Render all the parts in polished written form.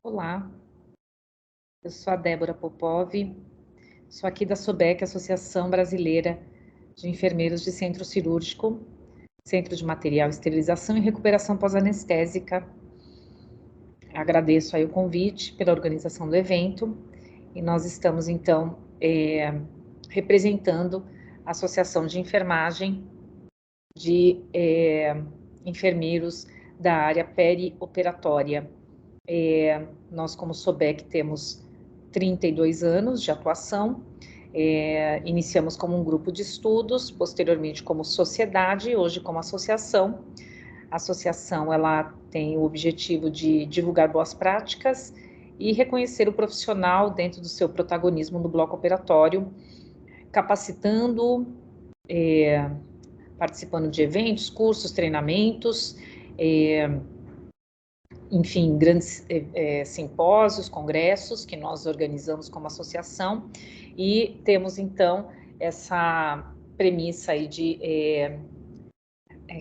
Olá, eu sou a Débora Popov, sou aqui da SOBEC, Associação Brasileira de Enfermeiros de Centro Cirúrgico, Centro de Material, Esterilização e Recuperação Pós-Anestésica. Agradeço aí o convite pela organização do evento e nós estamos então representando a Associação de Enfermagem de Enfermeiros da área perioperatória. Nós, como SOBEC, temos 32 anos de atuação, iniciamos como um grupo de estudos, posteriormente como sociedade, hoje como associação. A associação ela tem o objetivo de divulgar boas práticas e reconhecer o profissional dentro do seu protagonismo no bloco operatório, capacitando, participando de eventos, cursos, treinamentos, enfim, grandes simpósios, congressos que nós organizamos como associação e temos, então, essa premissa aí de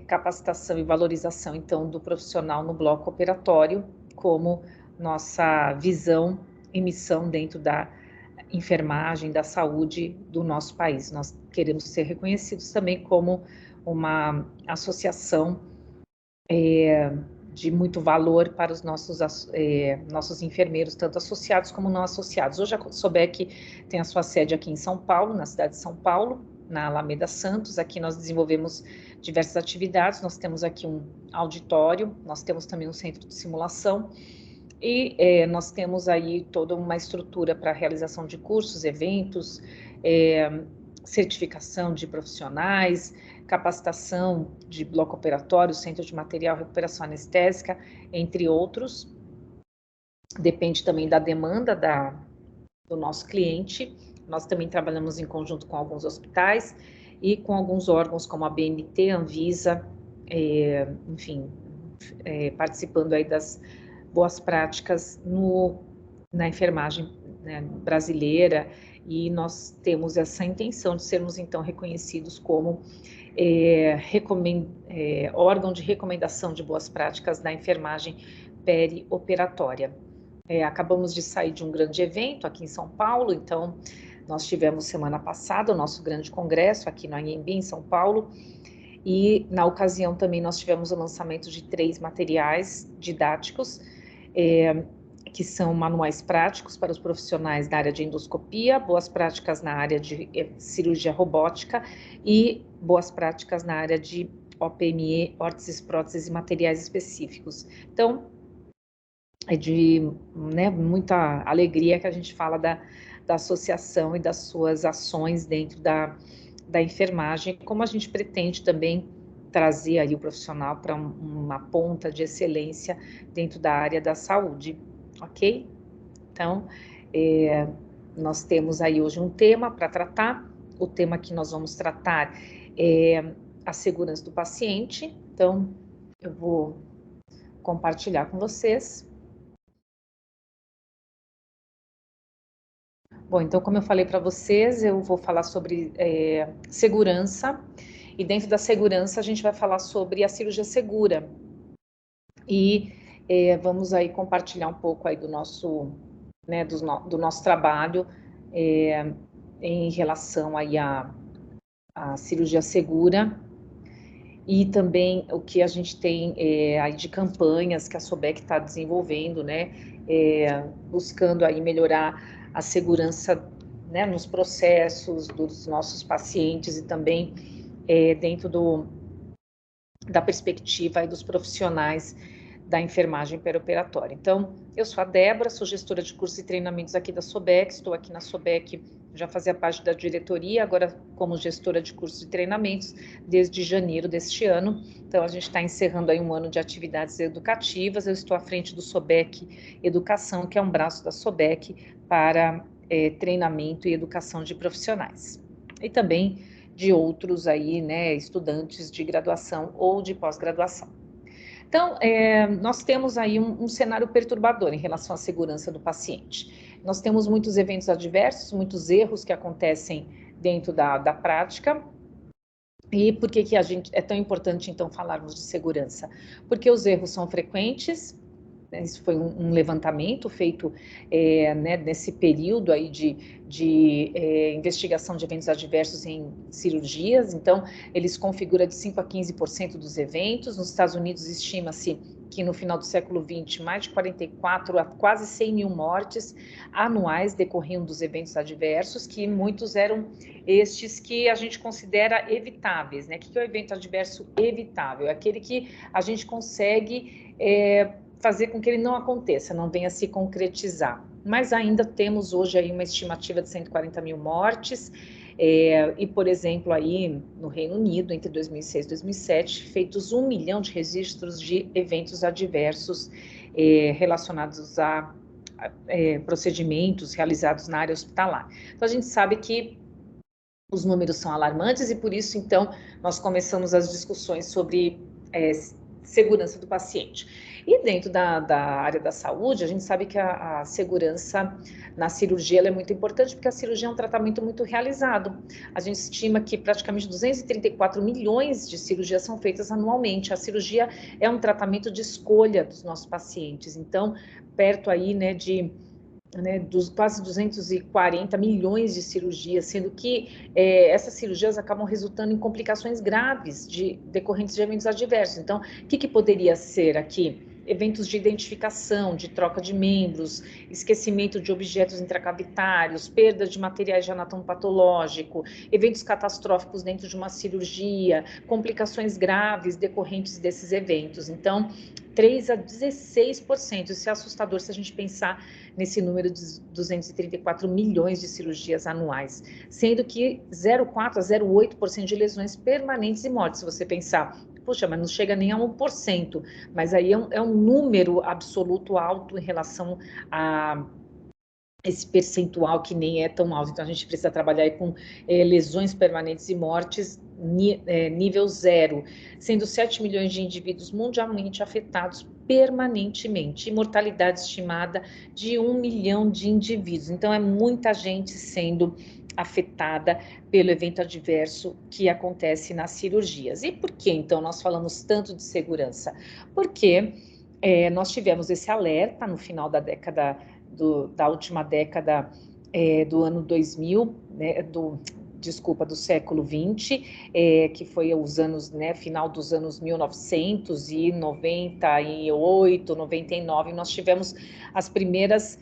capacitação e valorização, então, do profissional no bloco operatório como nossa visão e missão dentro da enfermagem, da saúde do nosso país. Nós queremos ser reconhecidos também como uma associação de muito valor para os nossos enfermeiros, tanto associados como não associados. Hoje a SOBEC tem a sua sede aqui em São Paulo, na cidade de São Paulo, na Alameda Santos. Aqui nós desenvolvemos diversas atividades, nós temos aqui um auditório, nós temos também um centro de simulação, e nós temos aí toda uma estrutura para a realização de cursos, eventos, certificação de profissionais, capacitação de bloco operatório, centro de material, recuperação anestésica, entre outros. Depende também da demanda do nosso cliente. Nós também trabalhamos em conjunto com alguns hospitais e com alguns órgãos como a BNT, Anvisa, enfim, participando aí das boas práticas na enfermagem, né, brasileira, e nós temos essa intenção de sermos, então, reconhecidos como órgão de recomendação de boas práticas da enfermagem perioperatória. Acabamos de sair de um grande evento aqui em São Paulo, então, nós tivemos semana passada o nosso grande congresso aqui no Anhembi, em São Paulo, e na ocasião também nós tivemos o lançamento de 3 materiais didáticos, que são manuais práticos para os profissionais da área de endoscopia, boas práticas na área de cirurgia robótica e boas práticas na área de OPME, órteses, próteses e materiais específicos. Então, é de muita alegria que a gente fala da associação e das suas ações dentro da enfermagem, como a gente pretende também trazer aí o profissional para uma ponta de excelência dentro da área da saúde, ok? Então, nós temos aí hoje um tema para tratar. O tema que nós vamos tratar é a segurança do paciente. Então, eu vou compartilhar com vocês. Bom, então, como eu falei para vocês, eu vou falar sobre segurança, e dentro da segurança a gente vai falar sobre a cirurgia segura. E vamos aí compartilhar um pouco aí do nosso, né, do nosso trabalho em relação aí à cirurgia segura, e também o que a gente tem aí de campanhas que a SOBEC está desenvolvendo, né, buscando aí melhorar a segurança, né, nos processos dos nossos pacientes, e também dentro da perspectiva aí dos profissionais da enfermagem perioperatória. Então, eu sou a Débora, sou gestora de cursos e treinamentos aqui da SOBEC, estou aqui na SOBEC, já fazia parte da diretoria, agora como gestora de cursos e treinamentos desde janeiro deste ano. Então, a gente está encerrando aí um ano de atividades educativas. Eu estou à frente do SOBEC Educação, que é um braço da SOBEC para treinamento e educação de profissionais. E também de outros aí, né, estudantes de graduação ou de pós-graduação. Então, nós temos aí um cenário perturbador em relação à segurança do paciente. Nós temos muitos eventos adversos, muitos erros que acontecem dentro da prática. E por que a gente é tão importante, então, falarmos de segurança? Porque os erros são frequentes, Isso foi um levantamento feito né, nesse período aí de investigação de eventos adversos em cirurgias. Então, eles configuram de 5 a 15% dos eventos. Nos Estados Unidos, estima-se que no final do século XX, mais de 44 a quase 100 mil mortes anuais decorriam dos eventos adversos, que muitos eram estes que a gente considera evitáveis, né? O que é o evento adverso evitável? É aquele que a gente consegue fazer com que ele não aconteça, não venha se concretizar. Mas ainda temos hoje aí uma estimativa de 140 mil mortes, e, por exemplo, aí no Reino Unido, entre 2006 e 2007, feitos 1 milhão de registros de eventos adversos relacionados a procedimentos realizados na área hospitalar. Então, a gente sabe que os números são alarmantes e, por isso, então, nós começamos as discussões sobre segurança do paciente. E dentro da área da saúde, a gente sabe que a segurança na cirurgia ela é muito importante, porque a cirurgia é um tratamento muito realizado. A gente estima que praticamente 234 milhões de cirurgias são feitas anualmente. A cirurgia é um tratamento de escolha dos nossos pacientes. Então, perto aí, né, dos quase 240 milhões de cirurgias, sendo que essas cirurgias acabam resultando em complicações graves decorrentes de eventos adversos. Então, o que poderia ser aqui? Eventos de identificação, de troca de membros, esquecimento de objetos intracavitários, perda de materiais de anatomo patológico, eventos catastróficos dentro de uma cirurgia, complicações graves decorrentes desses eventos. Então, 3 a 16%, isso é assustador se a gente pensar nesse número de 234 milhões de cirurgias anuais, sendo que 0,4 a 0,8% de lesões permanentes e mortes. Se você pensar, puxa, mas não chega nem a 1%, mas aí é um número absoluto alto em relação a esse percentual que nem é tão alto. Então, a gente precisa trabalhar aí com lesões permanentes e mortes nível 0, sendo 7 milhões de indivíduos mundialmente afetados permanentemente, e mortalidade estimada de 1 milhão de indivíduos. Então, é muita gente sendo afetada pelo evento adverso que acontece nas cirurgias. E por que, então, nós falamos tanto de segurança? Porque nós tivemos esse alerta no final da década da última década do ano 2000, né, do século XX, que foi os anos, né, final dos anos 1998, 99, nós tivemos os primeiros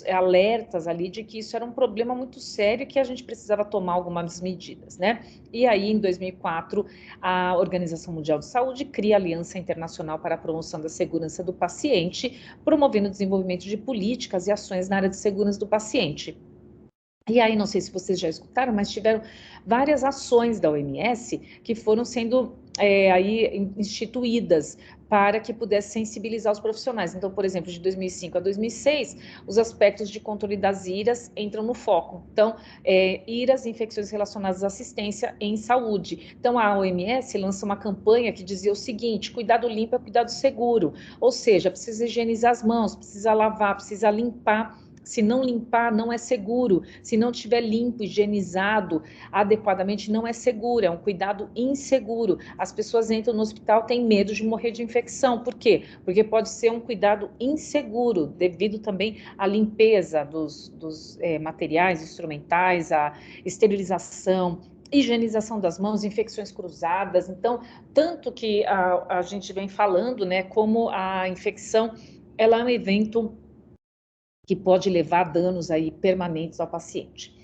alertas ali de que isso era um problema muito sério e que a gente precisava tomar algumas medidas, né? E aí, em 2004, a Organização Mundial de Saúde cria a Aliança Internacional para a Promoção da Segurança do Paciente, promovendo o desenvolvimento de políticas e ações na área de segurança do paciente. E aí, não sei se vocês já escutaram, mas tiveram várias ações da OMS que foram sendo aí instituídas para que pudesse sensibilizar os profissionais. Então, por exemplo, de 2005 a 2006, os aspectos de controle das IRAs entram no foco. Então, IRAs, infecções relacionadas à assistência em saúde. Então, a OMS lança uma campanha que dizia o seguinte: cuidado limpo é cuidado seguro. Ou seja, precisa higienizar as mãos, precisa lavar, precisa limpar. Se não limpar, não é seguro. Se não estiver limpo, higienizado adequadamente, não é seguro. É um cuidado inseguro. As pessoas entram no hospital, têm medo de morrer de infecção. Por quê? Porque pode ser um cuidado inseguro, devido também à limpeza dos materiais instrumentais, à esterilização, higienização das mãos, infecções cruzadas. Então, tanto que a gente vem falando, né, como a infecção, ela é um evento que pode levar danos aí permanentes ao paciente.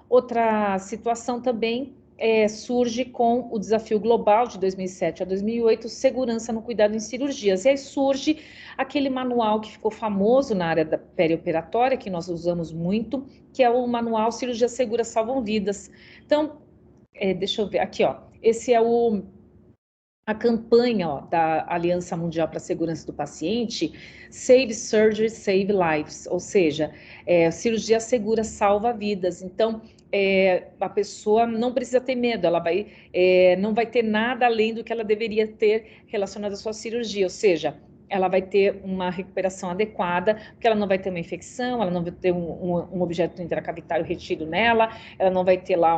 Outra situação também surge com o desafio global de 2007 a 2008, segurança no cuidado em cirurgias. E aí surge aquele manual que ficou famoso na área da perioperatória, que nós usamos muito, que é o manual Cirurgia Segura Salvam Vidas. Então, deixa eu ver, aqui, ó, esse é a campanha da Aliança Mundial para a Segurança do Paciente, Save Surgery, Save Lives, ou seja, cirurgia segura salva vidas. Então, a pessoa não precisa ter medo, ela não vai ter nada além do que ela deveria ter relacionado à sua cirurgia, ou seja, ela vai ter uma recuperação adequada, porque ela não vai ter uma infecção, ela não vai ter um objeto intracavitário retido nela, ela não vai ter lá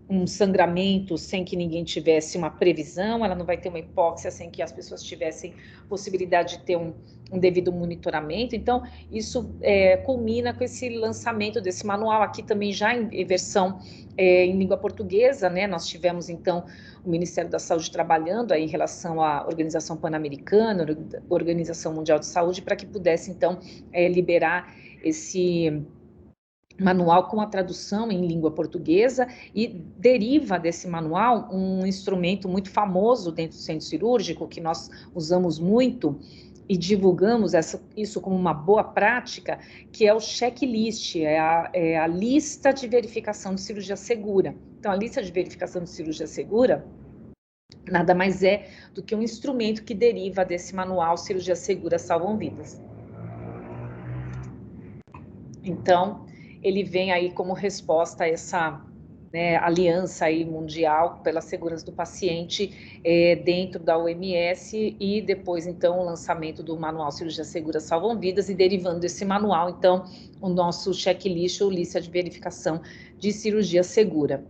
um sangramento sem que ninguém tivesse uma previsão, ela não vai ter uma hipóxia sem que as pessoas tivessem possibilidade de ter um devido monitoramento. Então, isso culmina com esse lançamento desse manual, aqui também já em versão em língua portuguesa, né? Nós tivemos, então, o Ministério da Saúde trabalhando aí em relação à Organização Pan-Americana, Organização Mundial de Saúde, para que pudesse, então, liberar esse manual com a tradução em língua portuguesa, e deriva desse manual um instrumento muito famoso dentro do centro cirúrgico, que nós usamos muito e divulgamos isso como uma boa prática, que é o checklist, é a lista de verificação de cirurgia segura. Então, a lista de verificação de cirurgia segura nada mais é do que um instrumento que deriva desse manual Cirurgia Segura Salvam Vidas. Então, ele vem aí como resposta a essa aliança aí mundial pela segurança do paciente dentro da OMS, e depois, então, o lançamento do Manual Cirurgia Segura Salvam Vidas, e derivando desse manual, então, o nosso checklist ou lista de verificação de cirurgia segura.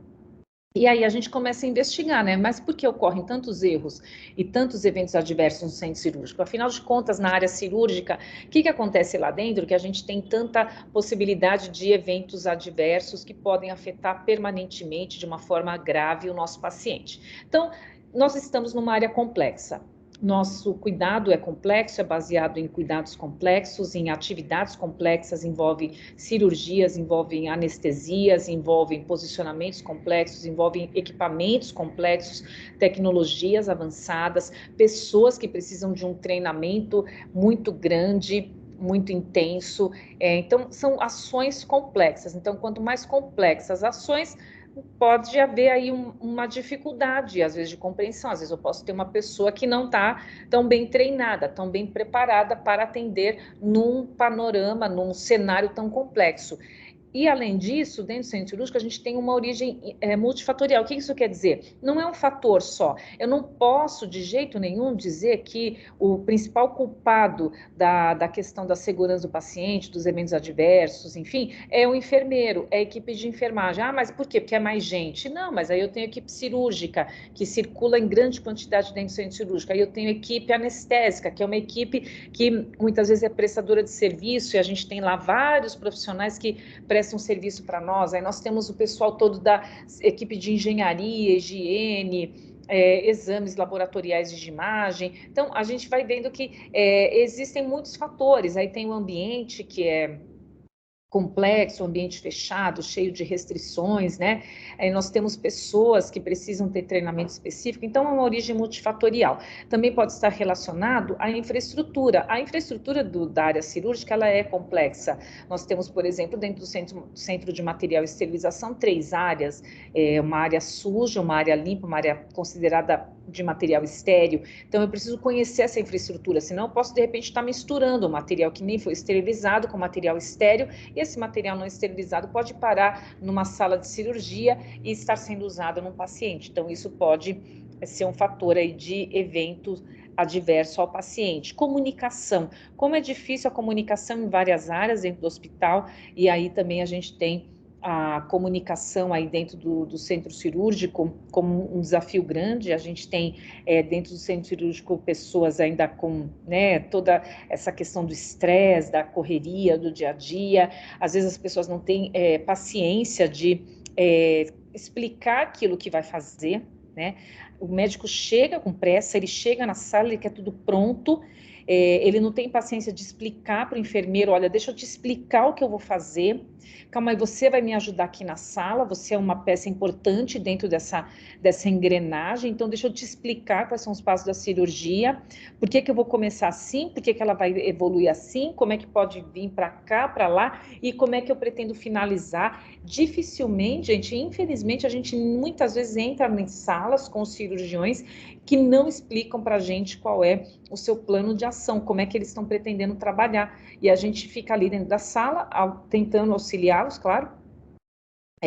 E aí a gente começa a investigar, né? Mas por que ocorrem tantos erros e tantos eventos adversos no centro cirúrgico? Afinal de contas, na área cirúrgica, o que acontece lá dentro que a gente tem tanta possibilidade de eventos adversos que podem afetar permanentemente, de uma forma grave, o nosso paciente? Então, nós estamos numa área complexa. Nosso cuidado é complexo, é baseado em cuidados complexos, em atividades complexas, envolve cirurgias, envolvem anestesias, envolvem posicionamentos complexos, envolvem equipamentos complexos, tecnologias avançadas, pessoas que precisam de um treinamento muito grande, muito intenso. Então, são ações complexas. Então, quanto mais complexas as ações, pode haver aí uma dificuldade, às vezes, de compreensão. Às vezes eu posso ter uma pessoa que não está tão bem treinada, tão bem preparada para atender num panorama, num cenário tão complexo. E, além disso, dentro do centro cirúrgico, a gente tem uma origem multifatorial. O que isso quer dizer? Não é um fator só. Eu não posso, de jeito nenhum, dizer que o principal culpado da questão da segurança do paciente, dos eventos adversos, enfim, é o enfermeiro, é a equipe de enfermagem. Ah, mas por quê? Porque é mais gente. Não, mas aí eu tenho equipe cirúrgica, que circula em grande quantidade dentro do centro cirúrgico. Aí eu tenho equipe anestésica, que é uma equipe que muitas vezes é prestadora de serviço, e a gente tem lá vários profissionais que prestam um serviço para nós. Aí nós temos o pessoal todo da equipe de engenharia, higiene, exames laboratoriais de imagem. Então, a gente vai vendo que existem muitos fatores. Aí tem o ambiente, que é complexo, ambiente fechado, cheio de restrições, né? Aí nós temos pessoas que precisam ter treinamento específico, então é uma origem multifatorial. Também pode estar relacionado à infraestrutura. A infraestrutura da área cirúrgica, ela é complexa. Nós temos, por exemplo, dentro do centro de material e esterilização, 3 áreas, uma área suja, uma área limpa, uma área considerada de material estéril. Então, eu preciso conhecer essa infraestrutura, senão eu posso, de repente, estar misturando o material que nem foi esterilizado com material estéril, e esse material não esterilizado pode parar numa sala de cirurgia e estar sendo usado num paciente. Então, isso pode ser um fator aí de evento adverso ao paciente. Comunicação. Como é difícil a comunicação em várias áreas dentro do hospital, e aí também a gente tem a comunicação aí dentro do centro cirúrgico como um desafio grande. A gente tem dentro do centro cirúrgico pessoas ainda com toda essa questão do estresse, da correria, do dia a dia. Às vezes as pessoas não têm paciência de explicar aquilo que vai fazer, né? O médico chega com pressa, ele chega na sala, ele quer tudo pronto, ele não tem paciência de explicar para o enfermeiro: olha, deixa eu te explicar o que eu vou fazer, calma aí, você vai me ajudar aqui na sala, você é uma peça importante dentro dessa engrenagem, então deixa eu te explicar quais são os passos da cirurgia, por que eu vou começar assim, por que ela vai evoluir assim, como é que pode vir para cá, para lá, e como é que eu pretendo finalizar. Dificilmente, gente, infelizmente, a gente muitas vezes entra em salas com os cirurgiões que não explicam para a gente qual é o seu plano de ação, como é que eles estão pretendendo trabalhar. E a gente fica ali dentro da sala, tentando auxiliá-los, claro,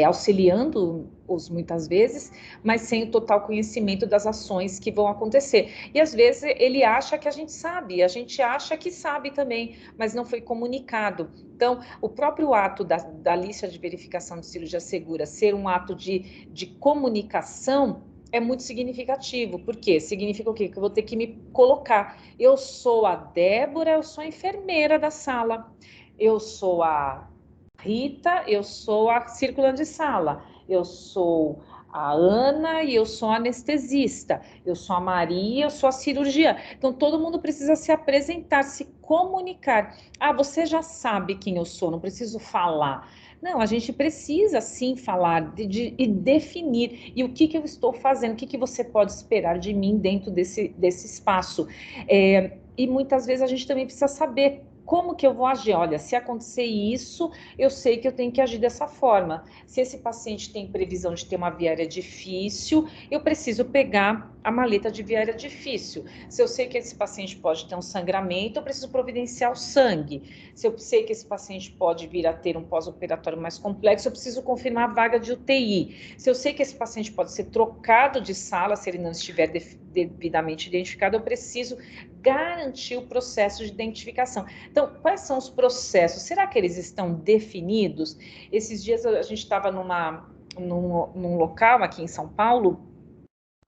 auxiliando-os muitas vezes, mas sem o total conhecimento das ações que vão acontecer. E às vezes ele acha que a gente acha que sabe também, mas não foi comunicado. Então, o próprio ato da lista de verificação de cirurgia segura ser um ato de comunicação é muito significativo. Por quê? Significa o quê? Que eu vou ter que me colocar. Eu sou a Débora, eu sou a enfermeira da sala. Eu sou a Rita, eu sou a circulante de sala, eu sou a Ana e eu sou a anestesista, eu sou a Maria, eu sou a cirurgiã. Então, todo mundo precisa se apresentar, se comunicar. Ah, você já sabe quem eu sou, não preciso falar. Não, a gente precisa sim falar e definir. E o que eu estou fazendo, o que você pode esperar de mim dentro desse espaço. E muitas vezes a gente também precisa saber como que eu vou agir? Olha, se acontecer isso, eu sei que eu tenho que agir dessa forma. Se esse paciente tem previsão de ter uma viária difícil, eu preciso pegar a maleta de viária difícil. Se eu sei que esse paciente pode ter um sangramento, eu preciso providenciar o sangue. Se eu sei que esse paciente pode vir a ter um pós-operatório mais complexo, eu preciso confirmar a vaga de UTI. Se eu sei que esse paciente pode ser trocado de sala, se ele não estiver devidamente identificado, eu preciso garantir o processo de identificação. Então, quais são os processos? Será que eles estão definidos? Esses dias a gente estava num local aqui em São Paulo,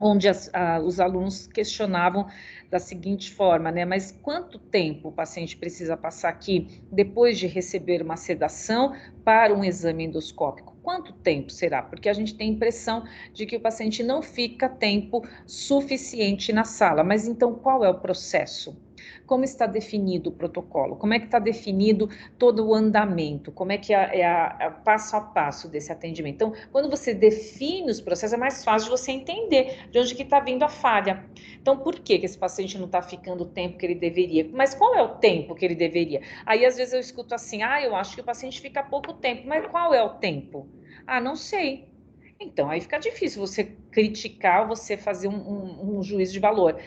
onde os alunos questionavam da seguinte forma, né? Mas quanto tempo o paciente precisa passar aqui depois de receber uma sedação para um exame endoscópico? Quanto tempo será? Porque a gente tem a impressão de que o paciente não fica tempo suficiente na sala. Mas então qual é o processo? Como está definido o protocolo? Como é que está definido todo o andamento? Como é que é passo a passo desse atendimento? Então, quando você define os processos, é mais fácil de você entender de onde que está vindo a falha. Então, por que esse paciente não está ficando o tempo que ele deveria? Mas qual é o tempo que ele deveria? Aí, às vezes, eu escuto assim, eu acho que o paciente fica pouco tempo. Mas qual é o tempo? Não sei. Então, aí fica difícil você criticar, você fazer um juízo de valor.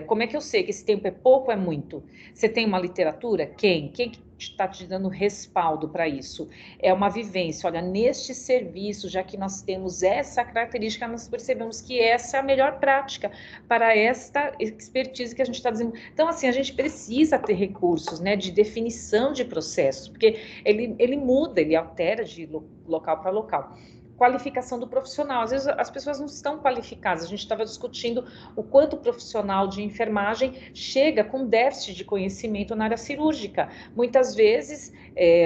Como é que eu sei que esse tempo é pouco ou é muito? Você tem uma literatura? Quem? Quem que está te dando respaldo para isso? É uma vivência. Olha, neste serviço, já que nós temos essa característica, nós percebemos que essa é a melhor prática para esta expertise que a gente está desenvolvendo. Então, assim, a gente precisa ter recursos, né, de definição de processos, porque ele muda, ele altera de local para local. Qualificação do profissional. Às vezes as pessoas não estão qualificadas. A gente estava discutindo o quanto o profissional de enfermagem chega com déficit de conhecimento na área cirúrgica. Muitas vezes,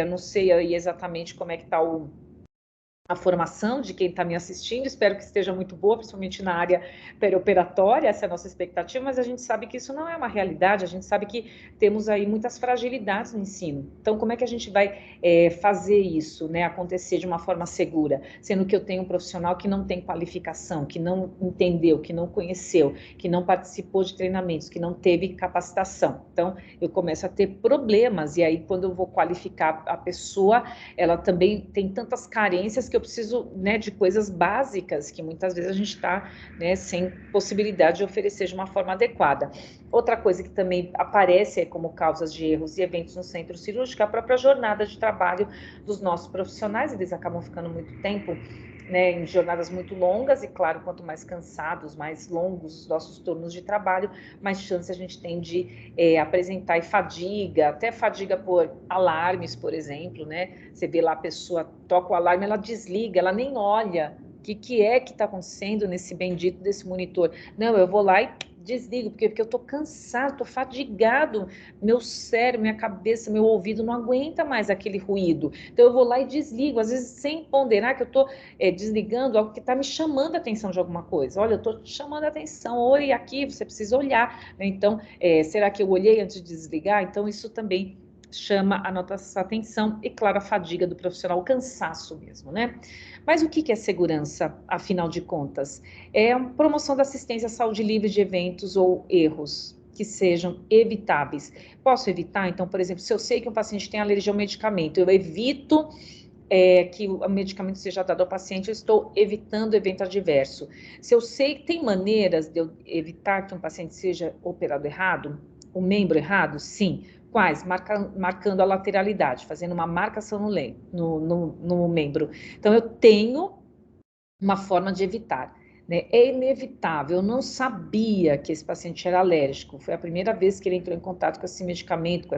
não sei aí exatamente como é que está a formação de quem está me assistindo, espero que esteja muito boa, principalmente na área perioperatória, essa é a nossa expectativa, mas a gente sabe que isso não é uma realidade, a gente sabe que temos aí muitas fragilidades no ensino. Então, como é que a gente vai fazer isso, né, acontecer de uma forma segura, sendo que eu tenho um profissional que não tem qualificação, que não entendeu, que não conheceu, que não participou de treinamentos, que não teve capacitação. Então, eu começo a ter problemas, e aí quando eu vou qualificar a pessoa, ela também tem tantas carências que eu preciso, né, de coisas básicas que muitas vezes a gente está, né, sem possibilidade de oferecer de uma forma adequada. Outra coisa que também aparece como causas de erros e eventos no centro cirúrgico é a própria jornada de trabalho dos nossos profissionais. Eles acabam ficando muito tempo, né, em jornadas muito longas, e claro, quanto mais cansados, mais longos os nossos turnos de trabalho, mais chance a gente tem de apresentar fadiga, até fadiga por alarmes, por exemplo, né? Você vê lá a pessoa toca o alarme, ela desliga, ela nem olha o que é que está acontecendo nesse bendito desse monitor. Não, eu vou lá e desligo, porque eu estou cansado, estou fadigado, meu cérebro, minha cabeça, meu ouvido não aguenta mais aquele ruído. Então eu vou lá e desligo, às vezes sem ponderar que eu estou desligando algo que está me chamando a atenção de alguma coisa. Olha, eu estou te chamando a atenção, oi, aqui, você precisa olhar. Então, será que eu olhei antes de desligar? Então, isso também chama a nossa atenção, e claro, a fadiga do profissional, o cansaço mesmo, né? Mas o que é segurança, afinal de contas? É a promoção da assistência à saúde livre de eventos ou erros que sejam evitáveis. Posso evitar? Então, por exemplo, se eu sei que um paciente tem alergia ao medicamento, eu evito que o medicamento seja dado ao paciente, eu estou evitando evento adverso. Se eu sei que tem maneiras de eu evitar que um paciente seja operado errado, o membro errado, sim. Quais? Marcando a lateralidade, fazendo uma marcação no membro. Então, eu tenho uma forma de evitar. Né? É inevitável, eu não sabia que esse paciente era alérgico. Foi a primeira vez que ele entrou em contato com esse medicamento,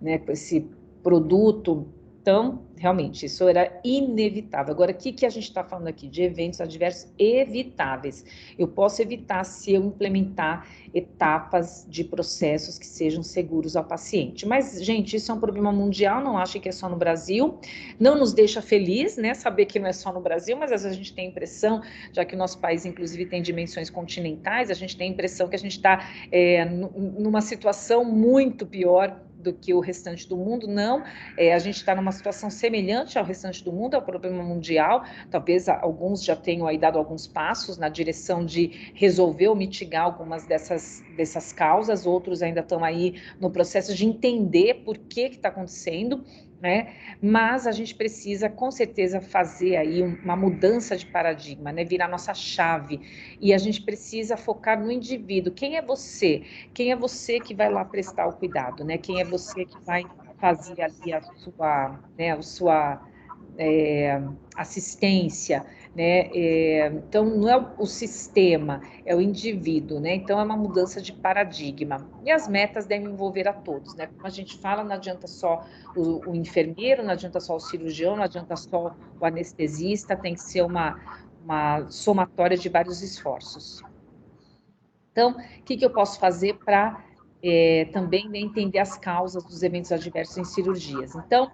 né, com esse produto. Então, realmente, isso era inevitável. Agora, o que a gente está falando aqui? De eventos adversos evitáveis. Eu posso evitar se eu implementar etapas de processos que sejam seguros ao paciente. Mas, gente, isso é um problema mundial, não acho que é só no Brasil. Não nos deixa feliz, né, saber que não é só no Brasil, mas às vezes a gente tem a impressão, já que o nosso país, inclusive, tem dimensões continentais, a gente tem a impressão que a gente está numa situação muito pior do que o restante do mundo. Não, a gente está numa situação semelhante ao restante do mundo, é um problema mundial. Talvez alguns já tenham aí dado alguns passos na direção de resolver ou mitigar algumas dessas causas, outros ainda estão aí no processo de entender por que está acontecendo, né? Mas a gente precisa, com certeza, fazer aí uma mudança de paradigma, né? Virar nossa chave. E a gente precisa focar no indivíduo. Quem é você? Quem é você que vai lá prestar o cuidado, né? Quem é você que vai fazer ali a sua assistência, né? Então, não é o sistema, é o indivíduo, né? Então, é uma mudança de paradigma. E as metas devem envolver a todos, né? Como a gente fala, não adianta só o enfermeiro, não adianta só o cirurgião, não adianta só o anestesista, tem que ser uma somatória de vários esforços. Então, o que eu posso fazer para também, né, entender as causas dos eventos adversos em cirurgias? Então,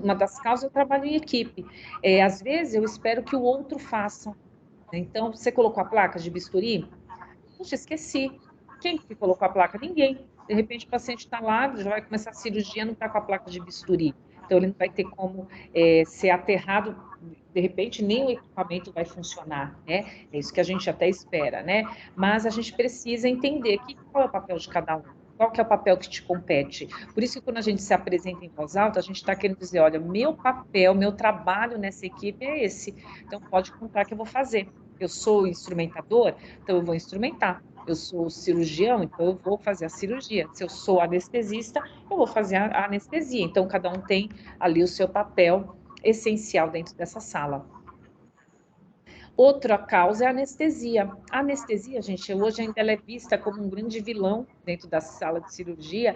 uma das causas é o trabalho em equipe. Às vezes, eu espero que o outro faça. Né? Então, você colocou a placa de bisturi? Puxa, esqueci. Quem que colocou a placa? Ninguém. De repente, o paciente está lá, já vai começar a cirurgia, não está com a placa de bisturi. Então, ele não vai ter como ser aterrado. De repente, nem o equipamento vai funcionar, né? É isso que a gente até espera, né? Mas a gente precisa entender qual é o papel de cada um. Qual que é o papel que te compete? Por isso que quando a gente se apresenta em voz alta, a gente está querendo dizer, olha, meu papel, meu trabalho nessa equipe é esse. Então, pode contar que eu vou fazer. Eu sou instrumentador, então eu vou instrumentar. Eu sou cirurgião, então eu vou fazer a cirurgia. Se eu sou anestesista, eu vou fazer a anestesia. Então, cada um tem ali o seu papel essencial dentro dessa sala. Outra causa é a anestesia. A anestesia, gente, hoje ainda ela é vista como um grande vilão dentro da sala de cirurgia.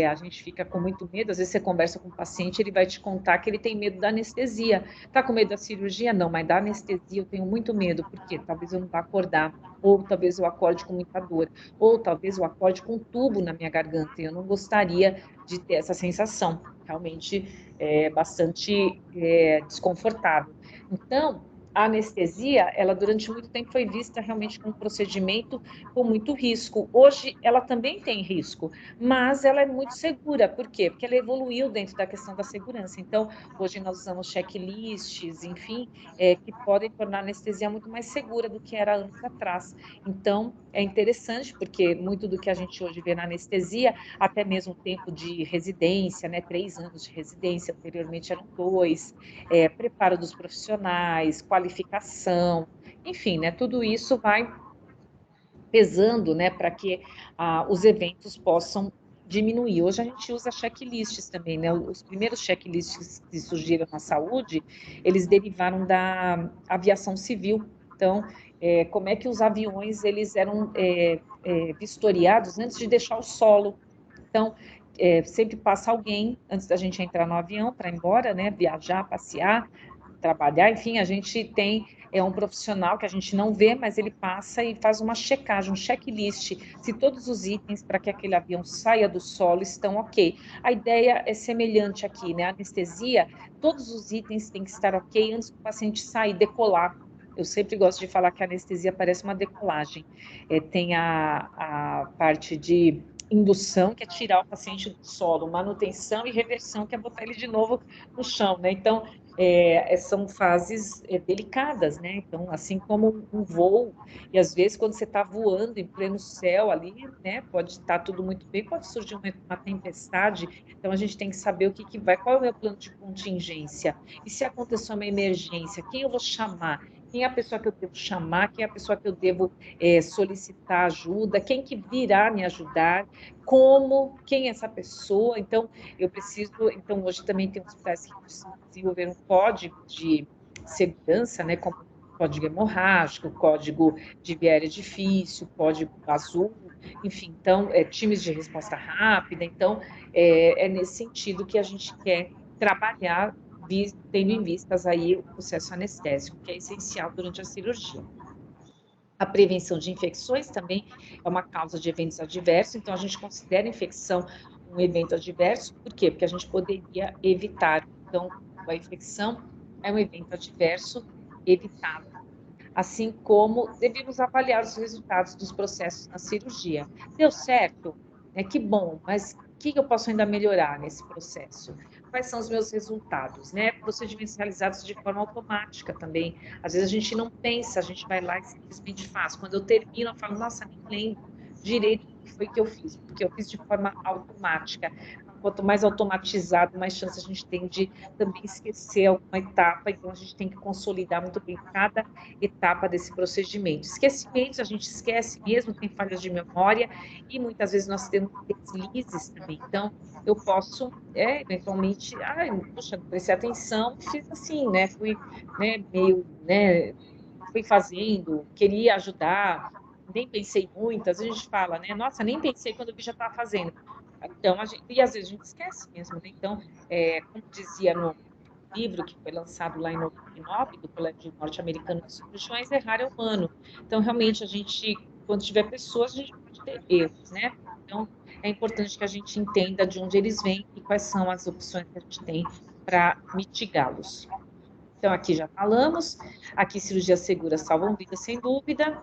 A gente fica com muito medo. Às vezes você conversa com o paciente, ele vai te contar que ele tem medo da anestesia. Tá com medo da cirurgia? Não, mas da anestesia eu tenho muito medo. Por quê? Talvez eu não vá acordar, ou talvez eu acorde com muita dor, ou talvez eu acorde com um tubo na minha garganta. E eu não gostaria de ter essa sensação. Realmente é bastante desconfortável. Então, a anestesia, ela durante muito tempo foi vista realmente como um procedimento com muito risco. Hoje, ela também tem risco, mas ela é muito segura. Por quê? Porque ela evoluiu dentro da questão da segurança. Então, hoje nós usamos checklists, enfim, que podem tornar a anestesia muito mais segura do que era anos atrás. Então, é interessante, porque muito do que a gente hoje vê na anestesia, até mesmo o tempo de residência, né, 3 anos de residência, anteriormente eram 2, preparo dos profissionais, qualificação, enfim, né, tudo isso vai pesando, né, para que os eventos possam diminuir. Hoje a gente usa checklists também, né? Os primeiros checklists que surgiram na saúde, eles derivaram da aviação civil. Então, como é que os aviões eles eram vistoriados antes de deixar o solo? Então, sempre passa alguém antes da gente entrar no avião para ir embora, né? Viajar, passear, trabalhar, enfim, a gente tem um profissional que a gente não vê, mas ele passa e faz uma checagem, um checklist, se todos os itens para que aquele avião saia do solo estão ok. A ideia é semelhante aqui, né? A anestesia, todos os itens têm que estar ok antes do paciente sair, decolar. Eu sempre gosto de falar que a anestesia parece uma decolagem. Tem a parte de indução, que é tirar o paciente do solo, manutenção e reversão, que é botar ele de novo no chão, né? Então, são fases delicadas, né? Então, assim como um voo, e às vezes quando você está voando em pleno céu ali, né? Pode estar tudo muito bem, pode surgir uma tempestade, então a gente tem que saber qual é o meu plano de contingência, e se acontecer uma emergência, quem eu vou chamar? quem é a pessoa que eu devo chamar, quem é a pessoa que eu devo solicitar ajuda, quem que virá me ajudar, como, quem é essa pessoa. Então, eu preciso... Então, hoje também tem hospitais que precisam desenvolver um código de segurança, né, como código hemorrágico, código de viária difícil, código azul, enfim, então, times de resposta rápida. Então, é nesse sentido que a gente quer trabalhar, tendo em vistas aí o processo anestésico, que é essencial durante a cirurgia. A prevenção de infecções também é uma causa de eventos adversos, então a gente considera a infecção um evento adverso, por quê? Porque a gente poderia evitar. Então, a infecção é um evento adverso evitável. Assim como devemos avaliar os resultados dos processos na cirurgia. Deu certo? Que bom, mas o que eu posso ainda melhorar nesse processo? Quais são os meus resultados, né? Procedimentos realizados de forma automática também. Às vezes a gente não pensa, a gente vai lá e simplesmente faz. Quando eu termino, eu falo, nossa, nem lembro direito o que foi que eu fiz, porque eu fiz de forma automática. Quanto mais automatizado, mais chance a gente tem de também esquecer alguma etapa, então a gente tem que consolidar muito bem cada etapa desse procedimento. Esquecimentos, a gente esquece mesmo, tem falhas de memória, e muitas vezes nós temos deslizes também. Então, eu posso, eventualmente, puxa, não prestei atenção, fiz assim, né, fui, né, meio, né, fui fazendo, queria ajudar, nem pensei muito, às vezes a gente fala, né, nossa, nem pensei quando eu vi já estava fazendo. Então, e às vezes a gente esquece mesmo, né? Então, como dizia no livro que foi lançado lá em 99, do Colégio Norte-Americano de Cirurgiões, errar é humano. Então, realmente, a gente, quando tiver pessoas, a gente pode ter erros, né? Então, é importante que a gente entenda de onde eles vêm e quais são as opções que a gente tem para mitigá-los. Então, aqui já falamos, aqui cirurgia segura salvam vidas, sem dúvida,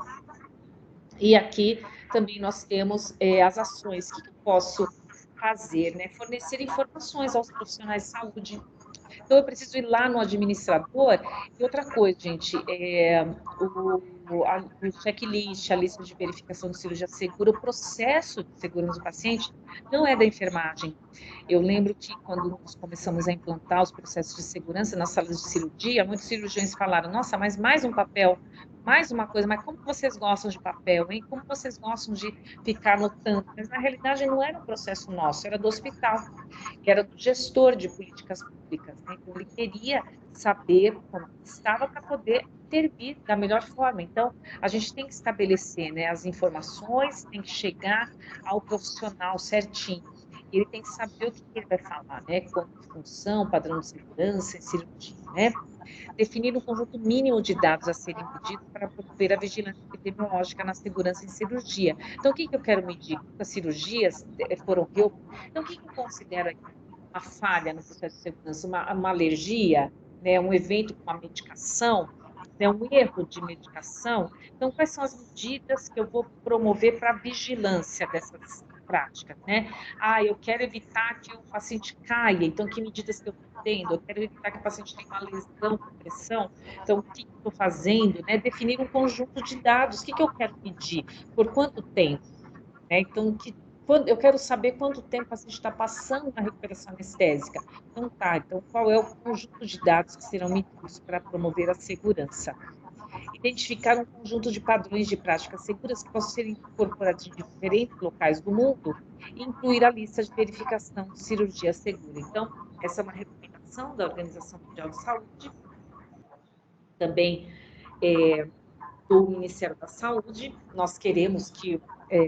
e aqui também nós temos as ações que eu posso fazer, né? Fornecer informações aos profissionais de saúde. Então, eu preciso ir lá no administrador. E outra coisa, gente, o checklist, a lista de verificação de cirurgia segura, o processo de segurança do paciente não é da enfermagem. Eu lembro que quando nós começamos a implantar os processos de segurança nas salas de cirurgia, muitos cirurgiões falaram, nossa, mas mais um papel, mais uma coisa, mas como vocês gostam de papel, hein? Como vocês gostam de ficar anotando? Mas, na realidade, não era um processo nosso, era do hospital, era do gestor de políticas públicas, né? Então, ele queria saber como estava para poder intervir da melhor forma. Então, a gente tem que estabelecer, né, as informações, tem que chegar ao profissional certinho. Ele tem que saber o que ele vai falar, né? Quanto à função, padrão de segurança em cirurgia, né? Definir um conjunto mínimo de dados a serem medidos para promover a vigilância epidemiológica na segurança em cirurgia. Então, o que eu quero medir? Quantas cirurgias foram reoperadas? Então, o que eu considero uma falha no processo de segurança? Uma alergia, né? Um evento com uma medicação, né? Um erro de medicação? Então, quais são as medidas que eu vou promover para a vigilância dessas práticas, né? Eu quero evitar que o paciente caia, então que medidas que eu estou tendo? Eu quero evitar que o paciente tenha uma lesão, pressão, então o que eu estou fazendo, né? Definir um conjunto de dados, o que eu quero medir, por quanto tempo, né? Então, eu quero saber quanto tempo o paciente está passando na recuperação anestésica. Então, então qual é o conjunto de dados que serão medidos para promover a segurança? Identificar um conjunto de padrões de práticas seguras que possam ser incorporados em diferentes locais do mundo e incluir a lista de verificação de cirurgia segura. Então, essa é uma recomendação da Organização Mundial de Saúde, também do Ministério da Saúde. Nós queremos que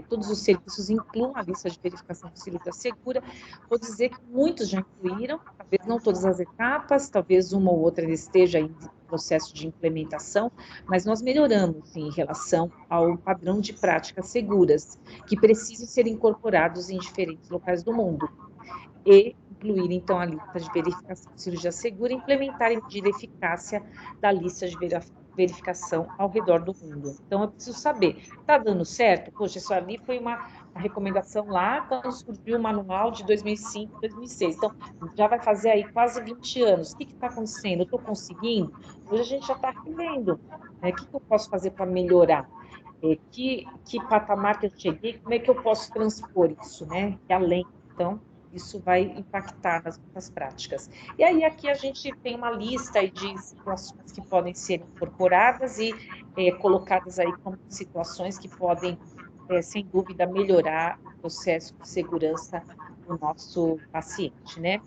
todos os serviços incluam a lista de verificação de cirurgia segura. Vou dizer que muitos já incluíram, talvez não todas as etapas, talvez uma ou outra esteja em processo de implementação, mas nós melhoramos em relação ao padrão de práticas seguras, que precisam ser incorporados em diferentes locais do mundo. E incluir, então, a lista de verificação de cirurgia segura e implementar e medir a eficácia da lista de verificação ao redor do mundo. Então, eu preciso saber, está dando certo? Poxa, isso ali foi uma recomendação lá quando surgiu o manual de 2005, 2006. Então, já vai fazer aí quase 20 anos. O que está acontecendo? Eu estou conseguindo? Hoje a gente já está revendo. Né? O que eu posso fazer para melhorar? Que patamar que eu cheguei? Como é que eu posso transpor isso, né? E além, então, isso vai impactar nas nossas práticas. E aí aqui a gente tem uma lista aí de situações que podem ser incorporadas e colocadas aí como situações que podem, sem dúvida, melhorar o processo de segurança do nosso paciente, né?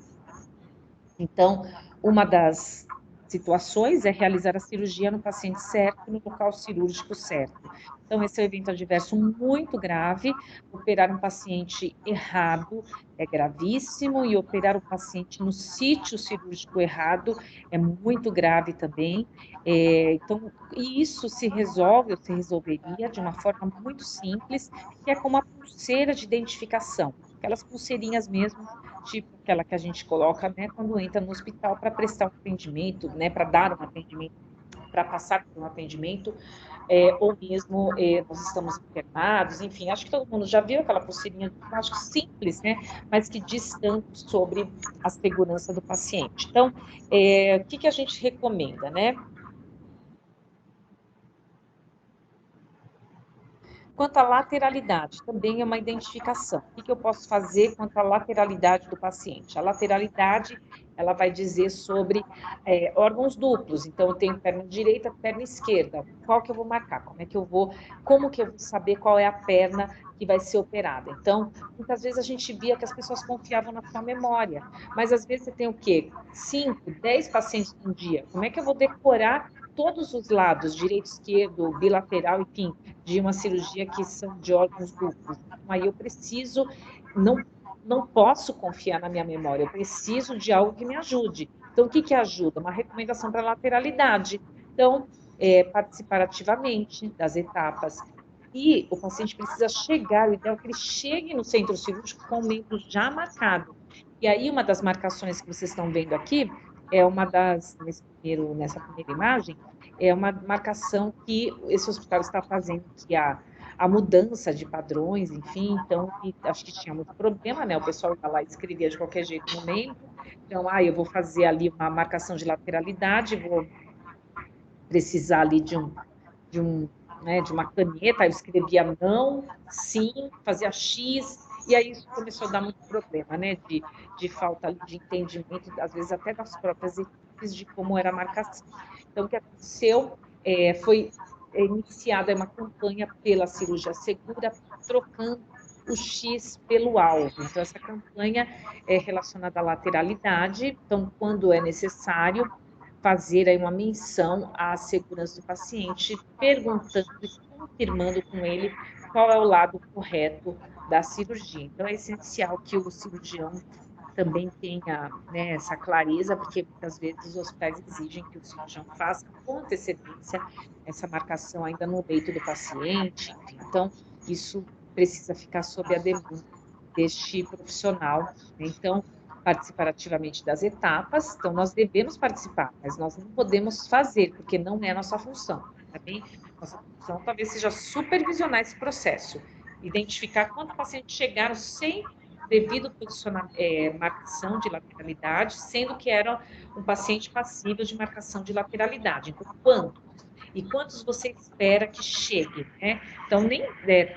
Então, uma das situações é realizar a cirurgia no paciente certo, no local cirúrgico certo. Então, esse é um evento adverso muito grave. Operar um paciente errado é gravíssimo, e operar um paciente no sítio cirúrgico errado é muito grave também. Então, e isso se resolve, ou se resolveria de uma forma muito simples, que é com uma pulseira de identificação, aquelas pulseirinhas mesmo, tipo aquela que a gente coloca, né, quando entra no hospital para prestar um atendimento, né, para dar um atendimento, para passar por um atendimento, ou mesmo nós estamos internados, enfim, acho que todo mundo já viu aquela pulseirinha de plástico simples, né, mas que diz tanto sobre a segurança do paciente. Então, o que a gente recomenda, né? Quanto à lateralidade, também é uma identificação. O que eu posso fazer quanto à lateralidade do paciente? A lateralidade, ela vai dizer sobre órgãos duplos. Então, eu tenho perna direita, perna esquerda. Qual que eu vou marcar? Como que eu vou saber qual é a perna que vai ser operada? Então, muitas vezes a gente via que as pessoas confiavam na sua memória, mas às vezes você tem o quê? 5, 10 pacientes num dia. Como é que eu vou decorar todos os lados, direito, esquerdo, bilateral, enfim, de uma cirurgia que são de órgãos duplos? Então, aí eu preciso, não, não posso confiar na minha memória, eu preciso de algo que me ajude. Então, o que ajuda? Uma recomendação para lateralidade. Então, participar ativamente das etapas. E o paciente precisa chegar, o ideal é que ele chegue no centro cirúrgico com o membro já marcado. E aí, uma das marcações que vocês estão vendo aqui é nessa primeira imagem, é uma marcação que esse hospital está fazendo, que a mudança de padrões, enfim, então, acho que tinha muito problema, né? O pessoal ia lá e escrevia de qualquer jeito no membro, então, eu vou fazer ali uma marcação de lateralidade, vou precisar ali de uma caneta, eu escrevia não, sim, fazia X, e aí isso começou a dar muito problema, né, de falta de entendimento, às vezes até das próprias equipes, de como era a marcação. Então, o que aconteceu foi iniciada uma campanha pela cirurgia segura, trocando o X pelo alvo. Então, essa campanha é relacionada à lateralidade, então, quando é necessário, fazer aí uma menção à segurança do paciente, perguntando e confirmando com ele qual é o lado correto da cirurgia. Então, é essencial que o cirurgião também tenha, né, essa clareza, porque muitas vezes os hospitais exigem que o cirurgião faça com antecedência essa marcação ainda no leito do paciente, enfim. Então, isso precisa ficar sob a demanda deste profissional, né? Então, participar ativamente das etapas. Então, nós devemos participar, mas nós não podemos fazer, porque não é a nossa função. Tá bem? Nossa função talvez seja supervisionar esse processo, identificar quantos pacientes chegaram sem devido marcação de lateralidade, sendo que era um paciente passível de marcação de lateralidade. Então, quanto? E quantos você espera que chegue, né? Então, nem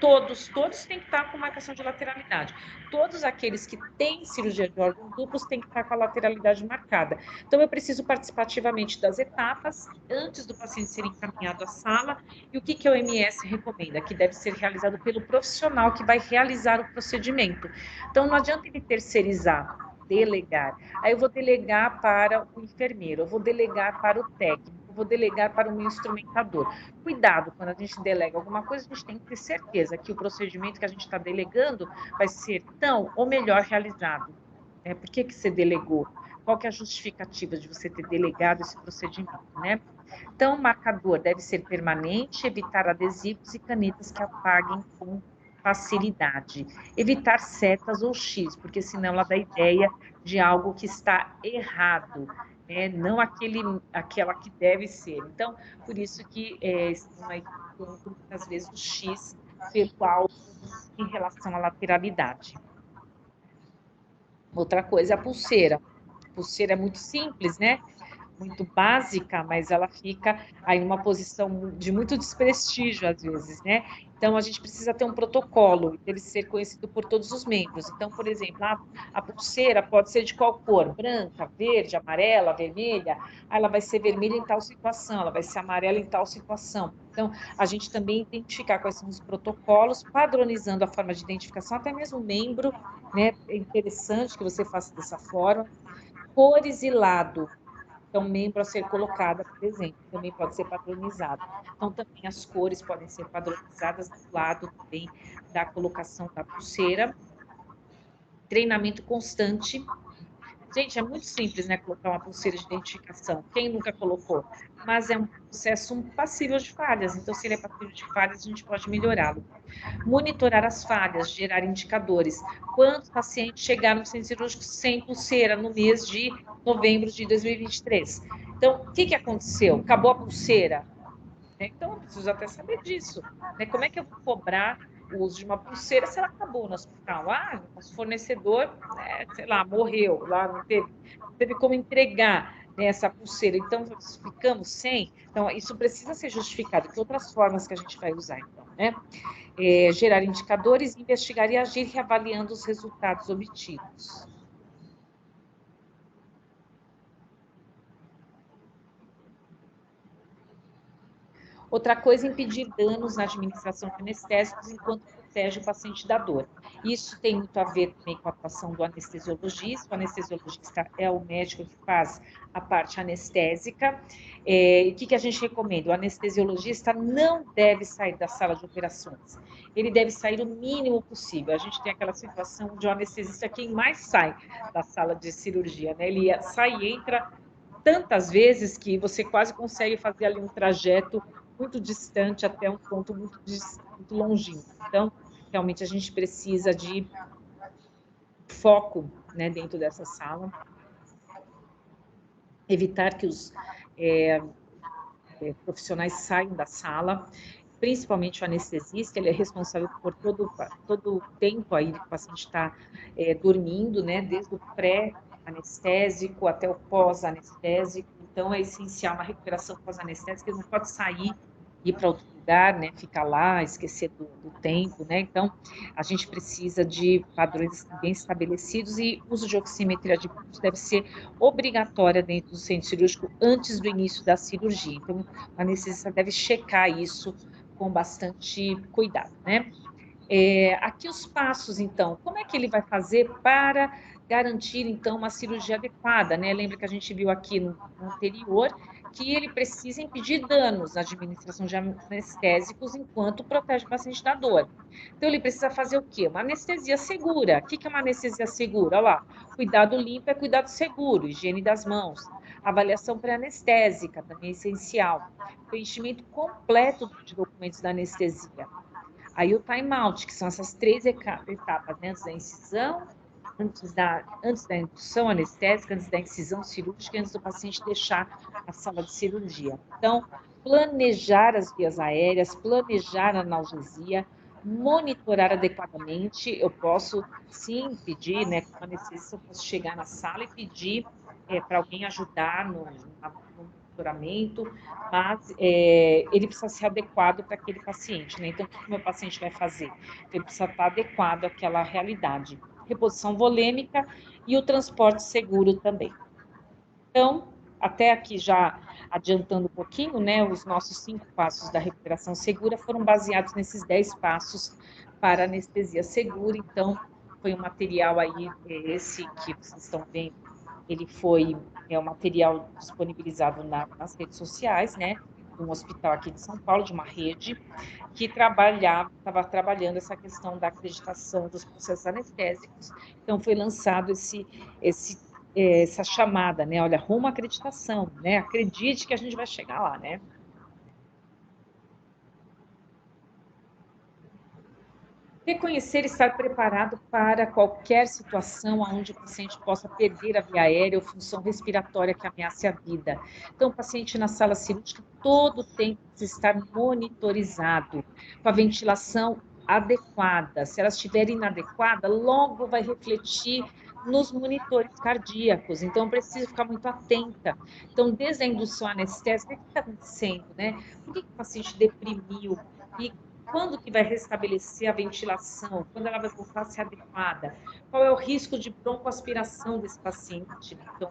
todos têm que estar com marcação de lateralidade. Todos aqueles que têm cirurgia de órgãos duplos têm que estar com a lateralidade marcada. Então, eu preciso participar ativamente das etapas antes do paciente ser encaminhado à sala. E o que a OMS recomenda? Que deve ser realizado pelo profissional que vai realizar o procedimento. Então, não adianta ele terceirizar, delegar. Aí eu vou delegar para o enfermeiro, eu vou delegar para o técnico, eu vou delegar para o instrumentador. Cuidado, quando a gente delega alguma coisa, a gente tem que ter certeza que o procedimento que a gente está delegando vai ser tão ou melhor realizado. Né? Por que você delegou? Qual que é a justificativa de você ter delegado esse procedimento, né? Então, o marcador deve ser permanente, evitar adesivos e canetas que apaguem com facilidade. Evitar setas ou X, porque senão ela dá ideia de algo que está errado, né? Não aquela que deve ser. Então, por isso que estão aí colocando muitas vezes o X pelo alvo em relação à lateralidade. Outra coisa é a pulseira. A pulseira é muito simples, né? muito básica, mas ela fica aí numa posição de muito desprestígio às vezes, né? Então a gente precisa ter um protocolo, ele ser conhecido por todos os membros. Então, por exemplo, a pulseira pode ser de qual cor? Branca, verde, amarela, vermelha. Ela vai ser vermelha em tal situação, ela vai ser amarela em tal situação. Então, a gente também identificar quais são os protocolos, padronizando a forma de identificação, até mesmo o membro, né? É interessante que você faça dessa forma. Cores e lado. Então, membro a ser colocada, por exemplo, também pode ser padronizado. Então, também as cores podem ser padronizadas do lado também da colocação da pulseira. Treinamento constante. Gente, é muito simples, né, colocar uma pulseira de identificação. Quem nunca colocou? Mas é um processo passível de falhas. Então, se ele é passível de falhas, a gente pode melhorá-lo. Monitorar as falhas, gerar indicadores. Quantos pacientes chegaram no centro cirúrgico sem pulseira no mês de novembro de 2023? Então, o que aconteceu? Acabou a pulseira? Então, eu preciso até saber disso. Né? Como é que eu vou cobrar o uso de uma pulseira se ela acabou no hospital? Ah, nosso fornecedor, sei lá, morreu, lá não teve como entregar, né, essa pulseira. Então, ficamos sem. Então, isso precisa ser justificado. Que outras formas que a gente vai usar, então, né? Gerar indicadores, investigar e agir, reavaliando os resultados obtidos. Outra coisa, impedir danos na administração de anestésicos enquanto protege o paciente da dor. Isso tem muito a ver também com a atuação do anestesiologista. O anestesiologista é o médico que faz a parte anestésica. E o que a gente recomenda? O anestesiologista não deve sair da sala de operações. Ele deve sair o mínimo possível. A gente tem aquela situação de o anestesista quem mais sai da sala de cirurgia, né? Ele sai e entra tantas vezes que você quase consegue fazer ali um trajeto muito distante até um ponto muito longínquo. Então, realmente a gente precisa de foco, né, dentro dessa sala, evitar que os profissionais saiam da sala, principalmente o anestesista, ele é responsável por todo o tempo aí que o paciente está dormindo, né, desde o pré-anestésico até o pós-anestésico. Então, é essencial na recuperação pós-anestésica, ele não pode sair ir para outro lugar, né, ficar lá, esquecer do tempo, né, então a gente precisa de padrões bem estabelecidos e uso de oximetria de pulso deve ser obrigatória dentro do centro cirúrgico antes do início da cirurgia, então o anestesista deve checar isso com bastante cuidado, né. Aqui os passos, então, como é que ele vai fazer para garantir, então, uma cirurgia adequada, né? Lembra que a gente viu aqui no anterior que ele precisa impedir danos na administração de anestésicos enquanto protege o paciente da dor. Então, ele precisa fazer o quê? Uma anestesia segura. O que é uma anestesia segura? Olha lá, cuidado limpo é cuidado seguro, higiene das mãos. Avaliação pré-anestésica, também é essencial. Preenchimento completo de documentos da anestesia. Aí o time-out, que são essas três etapas, né? Antes da incisão, antes da indução anestésica, antes da incisão cirúrgica, antes do paciente deixar a sala de cirurgia. Então, planejar as vias aéreas, planejar a analgesia, monitorar adequadamente. Eu posso, sim, pedir, né, como anestesista, eu posso chegar na sala e pedir para alguém ajudar no monitoramento, mas ele precisa ser adequado para aquele paciente, né? Então, o que o meu paciente vai fazer? Ele precisa estar adequado àquela realidade. Reposição volêmica e o transporte seguro também. Então, até aqui já adiantando um pouquinho, né? Os nossos 5 passos da recuperação segura foram baseados nesses 10 passos para anestesia segura. Então, foi um material aí, esse que vocês estão vendo, ele foi um material disponibilizado nas redes sociais, né? De um hospital aqui de São Paulo, de uma rede, que estava trabalhando essa questão da acreditação dos processos anestésicos. Então, foi lançado essa chamada, né? Olha, rumo à acreditação, né? Acredite que a gente vai chegar lá, né? Reconhecer e estar preparado para qualquer situação onde o paciente possa perder a via aérea ou função respiratória que ameace a vida. Então, o paciente na sala cirúrgica todo tem que estar monitorizado, com a ventilação adequada. Se ela estiver inadequada, logo vai refletir nos monitores cardíacos, então eu preciso ficar muito atenta. Então, desde a indução anestésica, o que está acontecendo, né? Por que o paciente deprimiu? E quando que vai restabelecer a ventilação? Quando ela vai voltar a ser adequada? Qual é o risco de broncoaspiração desse paciente? Então,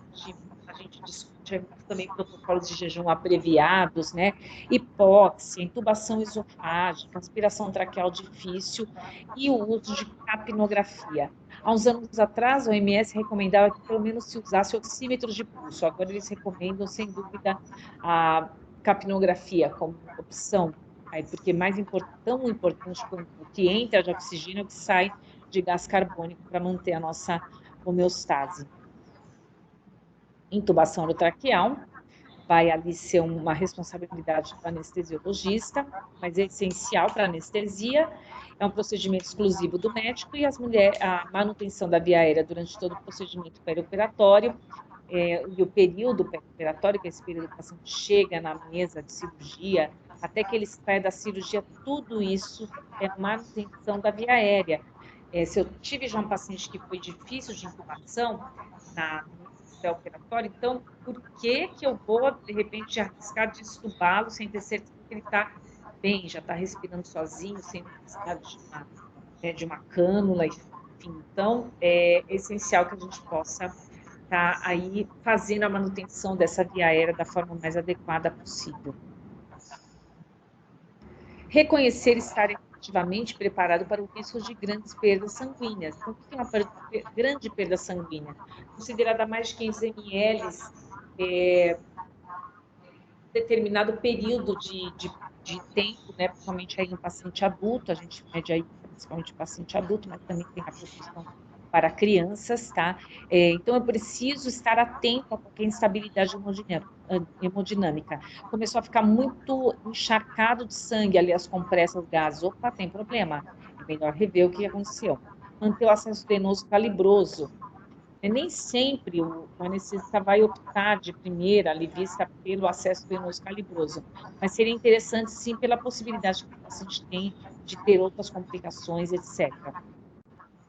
a gente discute também protocolos de jejum abreviados, né? Hipóxia, intubação esofágica, aspiração traqueal difícil e o uso de capnografia. Há uns anos atrás, a OMS recomendava que pelo menos se usasse oxímetros de pulso. Agora eles recomendam, sem dúvida, a capnografia como opção, porque tão importante quanto o que entra de oxigênio é o que sai de gás carbônico para manter a nossa homeostase. Intubação orotraqueal vai ali ser uma responsabilidade do anestesiologista, mas é essencial para a anestesia, é um procedimento exclusivo do médico e a manutenção da via aérea durante todo o procedimento perioperatório e o período perioperatório, que é esse período que o paciente chega na mesa de cirurgia, até que ele saia da cirurgia, tudo isso é manutenção da via aérea. Se eu tive já um paciente que foi difícil de intubação no pré-operatório, então por que eu vou, de repente, arriscar de estubá-lo sem ter certeza que ele está bem, já está respirando sozinho, sem necessidade de uma cânula, enfim. Então, é essencial que a gente possa estar aí fazendo a manutenção dessa via aérea da forma mais adequada possível. Reconhecer e estar efetivamente preparado para o risco de grandes perdas sanguíneas. Então, o que é uma grande perda sanguínea? Considerada mais de 500 ml determinado período de tempo, né? Principalmente aí em paciente adulto, a gente mede aí principalmente paciente adulto, mas também tem a proporção para crianças, tá? Então, eu preciso estar atento a qualquer instabilidade hemodinâmica. Começou a ficar muito encharcado de sangue ali as compressas, gases. Opa, tem problema. É melhor rever o que aconteceu. Manter o acesso venoso calibroso. Nem sempre o anestesista vai optar de primeira ali vista pelo acesso venoso calibroso, mas seria interessante sim pela possibilidade que o paciente tem de ter outras complicações, etc.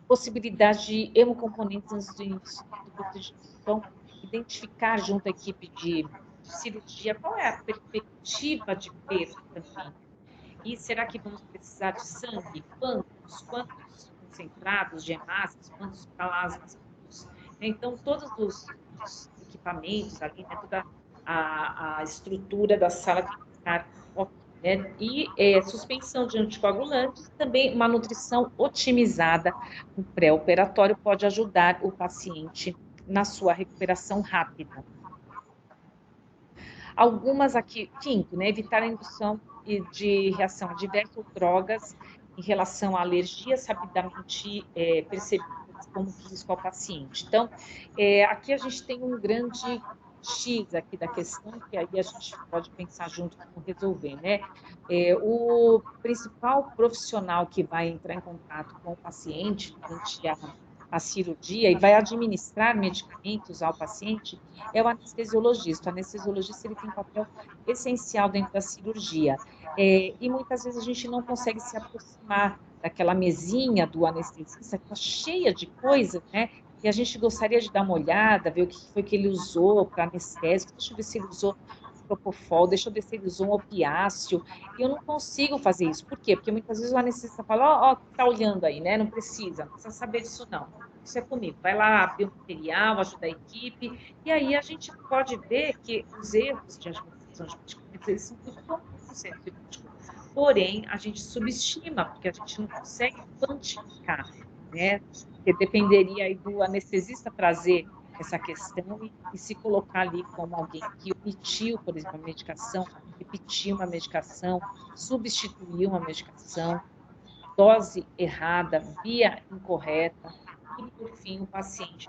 Possibilidade de hemocomponentes antes do início do procedimento. Então, identificar junto à equipe de cirurgia qual é a perspectiva de perda sanguínea. E será que vamos precisar de sangue? Quantos concentrados de hemácias? Quantos plasmas? Então, todos os equipamentos ali, né, toda a estrutura da sala tem que estar ok, né? E suspensão de anticoagulantes, também uma nutrição otimizada no pré-operatório pode ajudar o paciente na sua recuperação rápida. Algumas aqui, quinto, né, evitar a indução de reação adversa ou drogas em relação a alergias sabidamente percebidas como risco ao paciente. Então, aqui a gente tem um grande X aqui da questão, que aí a gente pode pensar junto como resolver, né? O principal profissional que vai entrar em contato com o paciente durante a cirurgia e vai administrar medicamentos ao paciente é o anestesiologista. O anestesiologista ele tem um papel essencial dentro da cirurgia. E muitas vezes a gente não consegue se aproximar daquela mesinha do anestesista que está cheia de coisas, né? E a gente gostaria de dar uma olhada, ver o que foi que ele usou para anestésico. Deixa eu ver se ele usou propofol, deixa eu ver se ele usou um opiáceo. E eu não consigo fazer isso. Por quê? Porque muitas vezes o anestesista fala, ó, tá olhando aí, né? Não precisa saber disso, não. Isso é comigo. Vai lá abrir o material, ajudar a equipe. E aí a gente pode ver que os erros de administração de medicamentos, eles são muito comuns no centro cirúrgico. Porém, a gente subestima, porque a gente não consegue quantificar, né? Porque dependeria aí do anestesista trazer essa questão e se colocar ali como alguém que omitiu, por exemplo, a medicação, repetiu uma medicação, substituiu uma medicação, dose errada, via incorreta, e, por fim, o paciente.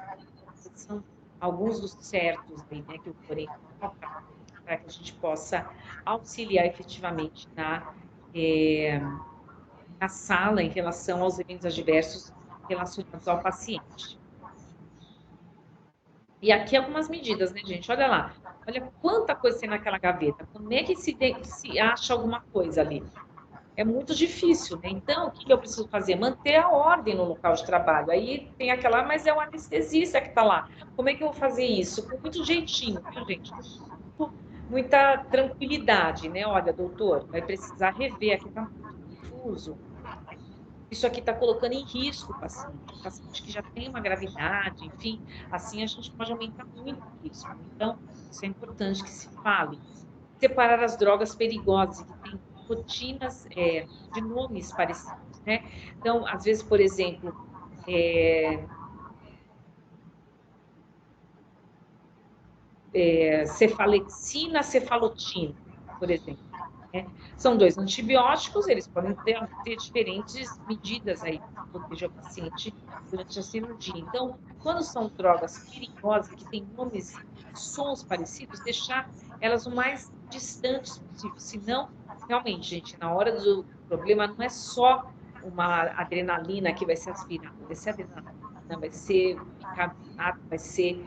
São alguns dos certos aí, né, que eu porém colocar para que a gente possa auxiliar efetivamente na sala em relação aos eventos adversos relacionados ao paciente. E aqui algumas medidas, né, gente? Olha lá. Olha quanta coisa tem naquela gaveta. Como é que se acha alguma coisa ali? é muito difícil, né? Então, o que eu preciso fazer? Manter a ordem no local de trabalho. Aí tem aquela, mas é o anestesista que está lá. Como é que eu vou fazer isso? Com muito jeitinho, viu, gente? Muita tranquilidade, né? Olha, doutor, vai precisar rever, aqui está muito confuso. Isso aqui está colocando em risco o paciente que já tem uma gravidade, enfim, assim a gente pode aumentar muito o risco. Então, isso é importante que se fale. Separar as drogas perigosas, que têm rotinas de nomes parecidos, né? Então, às vezes, por exemplo, cefalexina, cefalotina, por exemplo. Né? São dois antibióticos, eles podem ter diferentes medidas aí para proteger o paciente durante a cirurgia. Então, quando são drogas perigosas, que têm nomes, sons parecidos, deixar elas o mais distantes possível. Senão, realmente, gente, na hora do problema, não é só uma adrenalina que vai ser aspirada, vai ser adrenalina, vai ser bicarbonato, vai ser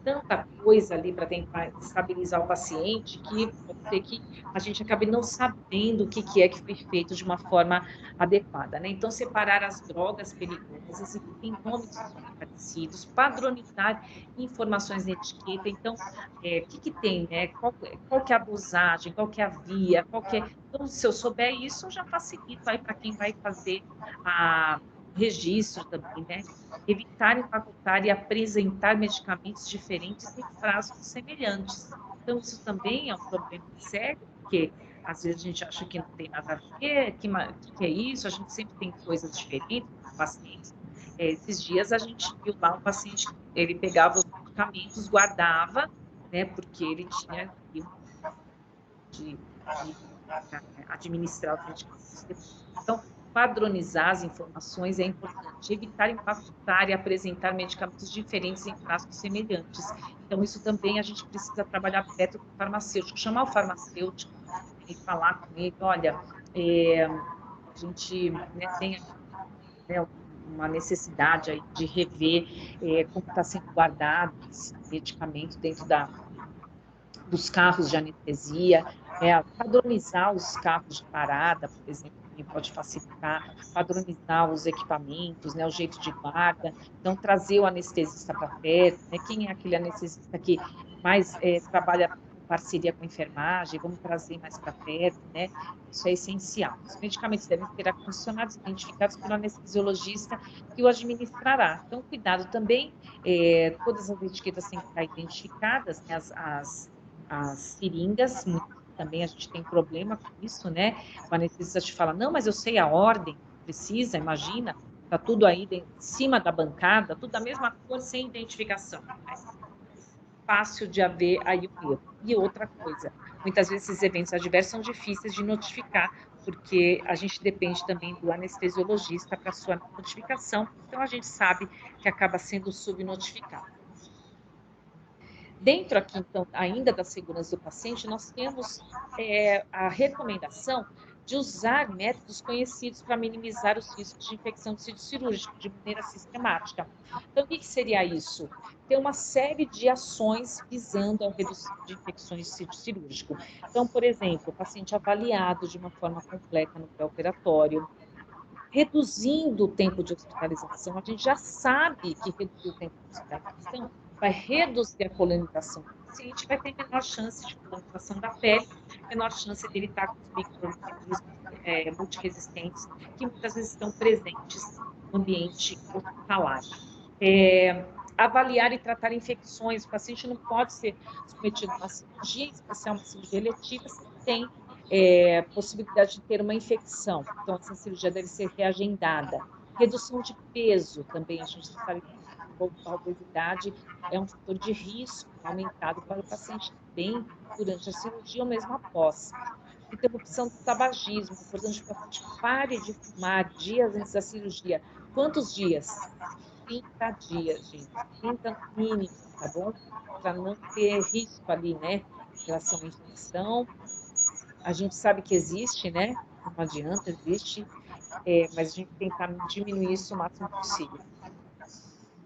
tanta coisa ali para tentar estabilizar o paciente que pode ser que a gente acabe não sabendo o que é que foi feito de uma forma adequada, né? Então, separar as drogas perigosas e que têm nomes parecidos, padronizar informações na etiqueta. Então, o que tem, né? Qual que é a dosagem, qual que é a via, qual que é... Então, se eu souber isso, eu já facilito aí para quem vai fazer a registro também, né? Evitar empacotar e apresentar medicamentos diferentes em frascos semelhantes. Então, isso também é um problema sério, porque às vezes a gente acha que não tem nada a ver, que é isso, a gente sempre tem coisas diferentes com os pacientes. Esses dias a gente viu lá um paciente, ele pegava os medicamentos, guardava, né, porque ele tinha de administrar os medicamentos depois. Então, padronizar as informações é importante. Evitar empacotar e apresentar medicamentos diferentes em frascos semelhantes. Então, isso também a gente precisa trabalhar perto com o farmacêutico, chamar o farmacêutico e falar com ele, olha, a gente tem uma necessidade aí de rever como está sendo guardado esse medicamento dentro dos carros de anestesia, padronizar os carros de parada, por exemplo, também pode facilitar, padronizar os equipamentos, né, o jeito de guarda, então trazer o anestesista para perto, né, quem é aquele anestesista que mais trabalha em parceria com a enfermagem, vamos trazer mais para perto, né, isso é essencial. Os medicamentos devem ser acondicionados e identificados pelo anestesiologista que o administrará. Então, cuidado também, todas as etiquetas têm que estar identificadas, né, as seringas, também a gente tem problema com isso, né? O anestesista te fala, não, mas eu sei a ordem, precisa, imagina, tá tudo aí em cima da bancada, tudo da mesma cor, sem identificação. Fácil de haver aí um erro. E outra coisa, muitas vezes esses eventos adversos são difíceis de notificar, porque a gente depende também do anestesiologista para sua notificação, então a gente sabe que acaba sendo subnotificado. Dentro aqui, então, ainda da segurança do paciente, nós temos a recomendação de usar métodos conhecidos para minimizar os riscos de infecção do sítio cirúrgico de maneira sistemática. Então, o que seria isso? Ter uma série de ações visando a redução de infecções do sítio cirúrgico. Então, por exemplo, o paciente avaliado de uma forma completa no pré-operatório, reduzindo o tempo de hospitalização. A gente já sabe que reduzir o tempo de hospitalização vai reduzir a colonização do paciente, vai ter menor chance de colonização da pele, menor chance dele estar com os micro-organismos multiresistentes que muitas vezes estão presentes no ambiente hospitalar. Avaliar e tratar infecções. O paciente não pode ser submetido a uma cirurgia, em especial uma cirurgia eletiva, se tem possibilidade de ter uma infecção. Então, essa cirurgia deve ser reagendada. Redução de peso também, a gente sabe que a obesidade é um fator de risco aumentado para o paciente também durante a cirurgia ou mesmo após. Interrupção do tabagismo, é importante que o paciente pare de fumar dias antes da cirurgia. Quantos dias? 30 dias, gente. 30 no mínimo, tá bom? Para não ter risco ali, né? Em relação à infecção. A gente sabe que existe, né? Não adianta, existe, mas a gente tentar diminuir isso o máximo possível.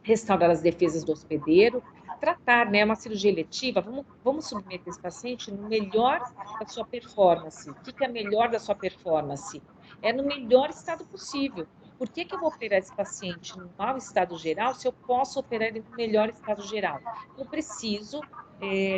Restaurar as defesas do hospedeiro, tratar, né, uma cirurgia eletiva, vamos submeter esse paciente no melhor da sua performance. O que é melhor da sua performance? É no melhor estado possível. Por que eu vou operar esse paciente no mau estado geral se eu posso operar ele no melhor estado geral? Eu preciso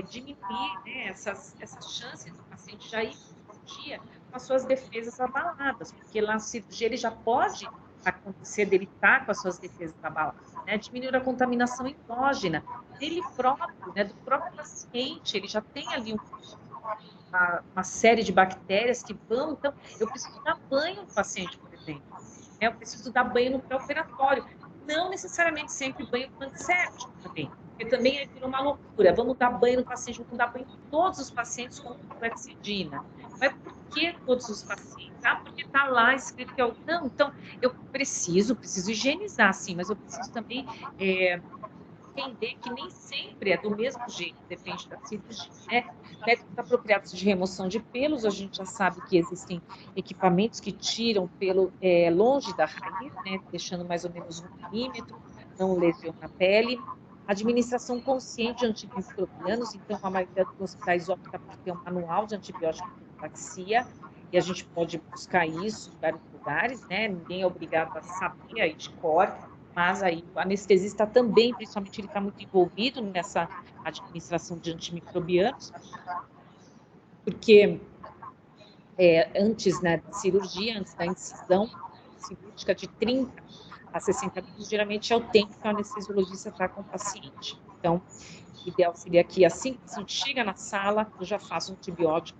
diminuir, né, essas chances do paciente já ir para a cirurgia com as suas defesas abaladas, porque lá na cirurgia ele já pode acontecer dele estar com as suas defesas abaladas, né? Diminuir a contaminação endógena dele próprio, né? Do próprio paciente, ele já tem ali uma série de bactérias que vão, então eu preciso dar banho no paciente, por exemplo, né? Eu preciso dar banho no pré-operatório, não necessariamente sempre banho com antisséptico também, porque também aí virou uma loucura, vamos dar banho no paciente, vamos dar banho em todos os pacientes com clexidina. Mas por que todos os pacientes? Ah, porque está lá escrito que é o... Não, então eu preciso higienizar, sim, mas eu preciso também entender que nem sempre é do mesmo jeito, depende da cirurgia, né? Métodos apropriados de remoção de pelos, a gente já sabe que existem equipamentos que tiram pelo longe da raiz, né? Deixando mais ou menos 1 milímetro, não lesiona a pele. Administração consciente de antimicrobianos, então a maioria dos hospitais opta por ter um manual de antibiótico profilaxia, e a gente pode buscar isso em vários lugares, né? Ninguém é obrigado a saber aí de cor, mas aí o anestesista também, principalmente, ele está muito envolvido nessa administração de antimicrobianos, porque antes, né, da cirurgia, antes da incisão cirúrgica de 30 a 60 minutos, geralmente é o tempo que o anestesiologista está com o paciente. Então, o ideal seria que assim que o paciente chega na sala, eu já faço um antibiótico,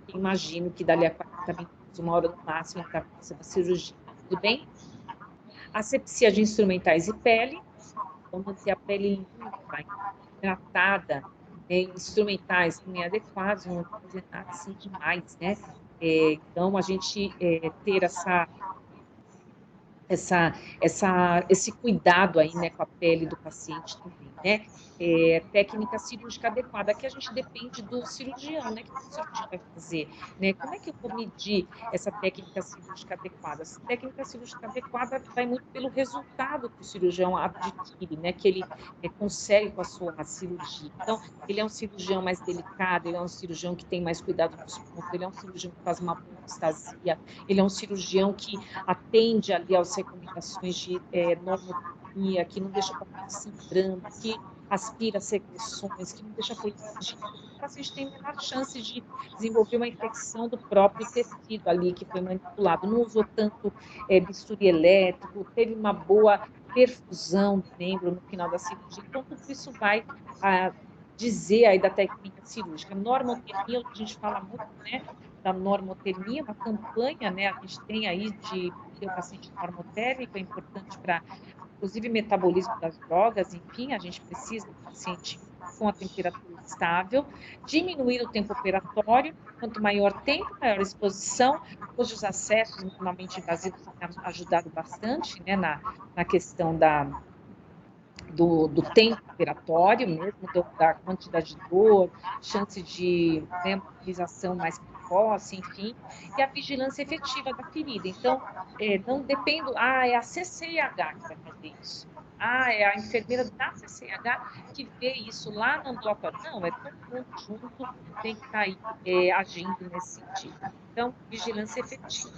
e imagino que dali a 40 minutos, 1 hora no máximo, ele está começando a cirurgia. Tudo bem? Asepsia de instrumentais e pele, então manter a pele limpa, hidratada, instrumentais também adequados, não fazer nada assim demais, né? Então, a gente ter esse cuidado aí, né, com a pele do paciente também, né? Técnica cirúrgica adequada, que a gente depende do cirurgião, né? O que o cirurgião vai fazer, né? Como é que eu vou medir essa técnica cirúrgica adequada? Essa técnica cirúrgica adequada vai muito pelo resultado que o cirurgião adquire, né? Que ele consegue com a sua cirurgia. Então, ele é um cirurgião mais delicado, ele é um cirurgião que tem mais cuidado nos pontos, ele é um cirurgião que faz uma boa anestesia, ele é um cirurgião que atende ali às recomendações de normotermia, que não deixa o paciente sangrando, que aspira secreções, que não deixa fluido, o paciente tem menor chance de desenvolver uma infecção do próprio tecido ali que foi manipulado. Não usou tanto bisturi elétrico, teve uma boa perfusão do membro no final da cirurgia. Então, tudo isso vai dizer aí da técnica cirúrgica. Normotermia, a gente fala muito, né, da normotermia, uma campanha, né, a gente tem aí de ter o paciente normotérmico, é importante para, inclusive, metabolismo das drogas, enfim, a gente precisa do paciente com a temperatura estável, diminuir o tempo operatório, quanto maior tempo, maior exposição. Hoje os acessos minimamente invasivos têm ajudado bastante, né, na questão do tempo operatório mesmo, da quantidade de dor, chance de, né, mobilização mais precoce, enfim, e a vigilância efetiva da ferida. Então, não dependo, é a CCIH que vai fazer isso. É a enfermeira da CCIH que vê isso lá no ambulatório. Não, é todo mundo junto, tem que estar aí agindo nesse sentido. Então, vigilância efetiva.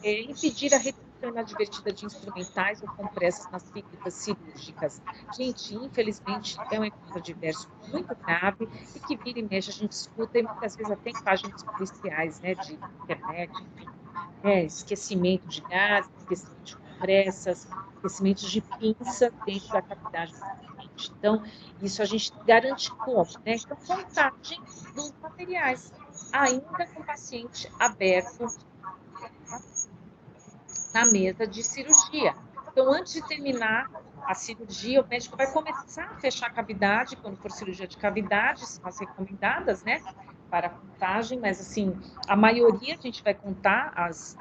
Impedir a repetição inadvertida de instrumentais ou compressas nas técnicas cirúrgicas. Gente, infelizmente, é um evento adverso muito grave e que vira e mexe a gente escuta e muitas vezes até em páginas policiais, né, de internet, enfim, esquecimento de gás, esquecimento de compressas, esquecimento de pinça dentro da cavidade do paciente. Então, isso a gente garante como, né? Então, contagem dos materiais, ainda com o paciente aberto na mesa de cirurgia. Então, antes de terminar a cirurgia, o médico vai começar a fechar a cavidade, quando for cirurgia de cavidade, são as recomendadas, né, para a contagem, mas, assim, a maioria a gente vai contar as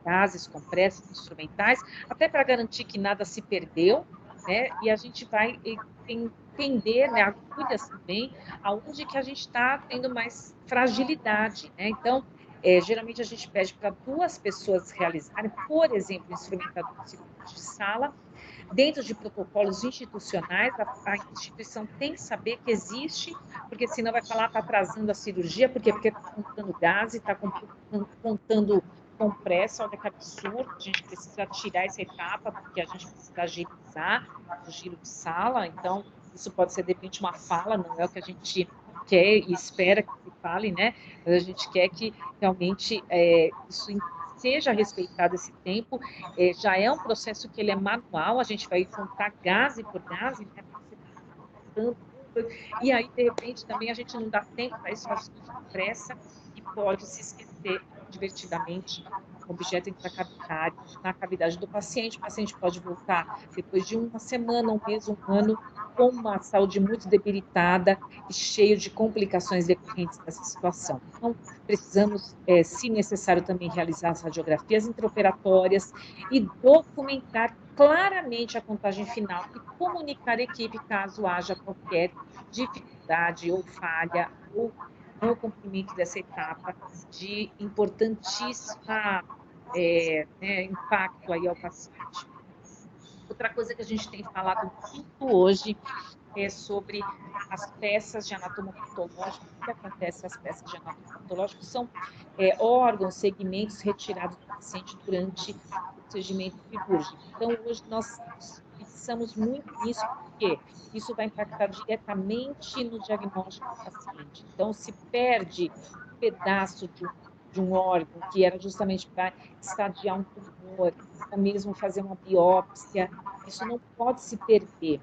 gases, compressas, instrumentais, até para garantir que nada se perdeu, né, e a gente vai entender, né, agulhas também, aonde que a gente está tendo mais fragilidade, né, então, geralmente a gente pede para 2 pessoas realizarem, por exemplo, instrumentador cirúrgico de sala, Dentro de protocolos institucionais, a instituição tem que saber que existe, porque senão vai falar está atrasando a cirurgia, por quê? Porque está contando gás, está contando compressa, olha que absurdo, a gente precisa tirar essa etapa, porque a gente precisa agilizar o giro de sala, então isso pode ser, de repente, uma fala, não é o que a gente quer e espera que se fale, né? Mas a gente quer que realmente isso seja respeitado esse tempo. Já é um processo que ele é manual, a gente vai contar gase por gase, né? E aí, de repente, também a gente não dá tempo para isso, faz tudo pressa e pode se esquecer divertidamente o objeto intracavitário na cavidade do paciente. O paciente pode voltar depois de uma semana, um mês, um ano, com uma saúde muito debilitada e cheio de complicações decorrentes dessa situação. Então, precisamos, se necessário, também realizar as radiografias intraoperatórias e documentar claramente a contagem final e comunicar à equipe caso haja qualquer dificuldade ou falha ou não cumprimento dessa etapa de importantíssima impacto aí ao paciente. Outra coisa que a gente tem falado muito hoje é sobre as peças de anatomopatológico. O que acontece? As peças de anatomopatológico são órgãos, segmentos retirados do paciente durante o procedimento cirúrgico. Então, hoje nós pensamos muito nisso, porque isso vai impactar diretamente no diagnóstico do paciente. Então, se perde um pedaço de um órgão que era justamente para estadiar um tumor, ou mesmo fazer uma biópsia, isso não pode se perder.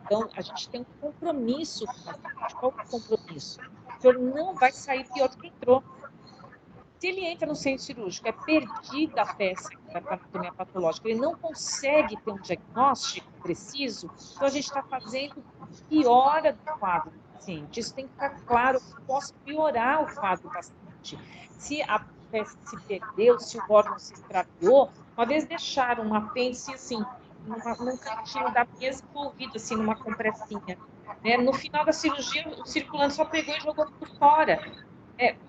Então, a gente tem um compromisso com o paciente. Qual é o compromisso? O senhor não vai sair pior do que entrou. Se ele entra no centro cirúrgico, é perdida a peça da anatomia patológica, ele não consegue ter um diagnóstico preciso, então a gente está fazendo piora do quadro do paciente. Isso tem que ficar claro, eu posso piorar o quadro do paciente. Se a peça se perdeu, se o órgão se extraviou, uma vez deixaram um apêndice assim, num cantinho da mesa envolvido assim numa compressinha. Né? No final da cirurgia, o circulante só pegou e jogou por fora.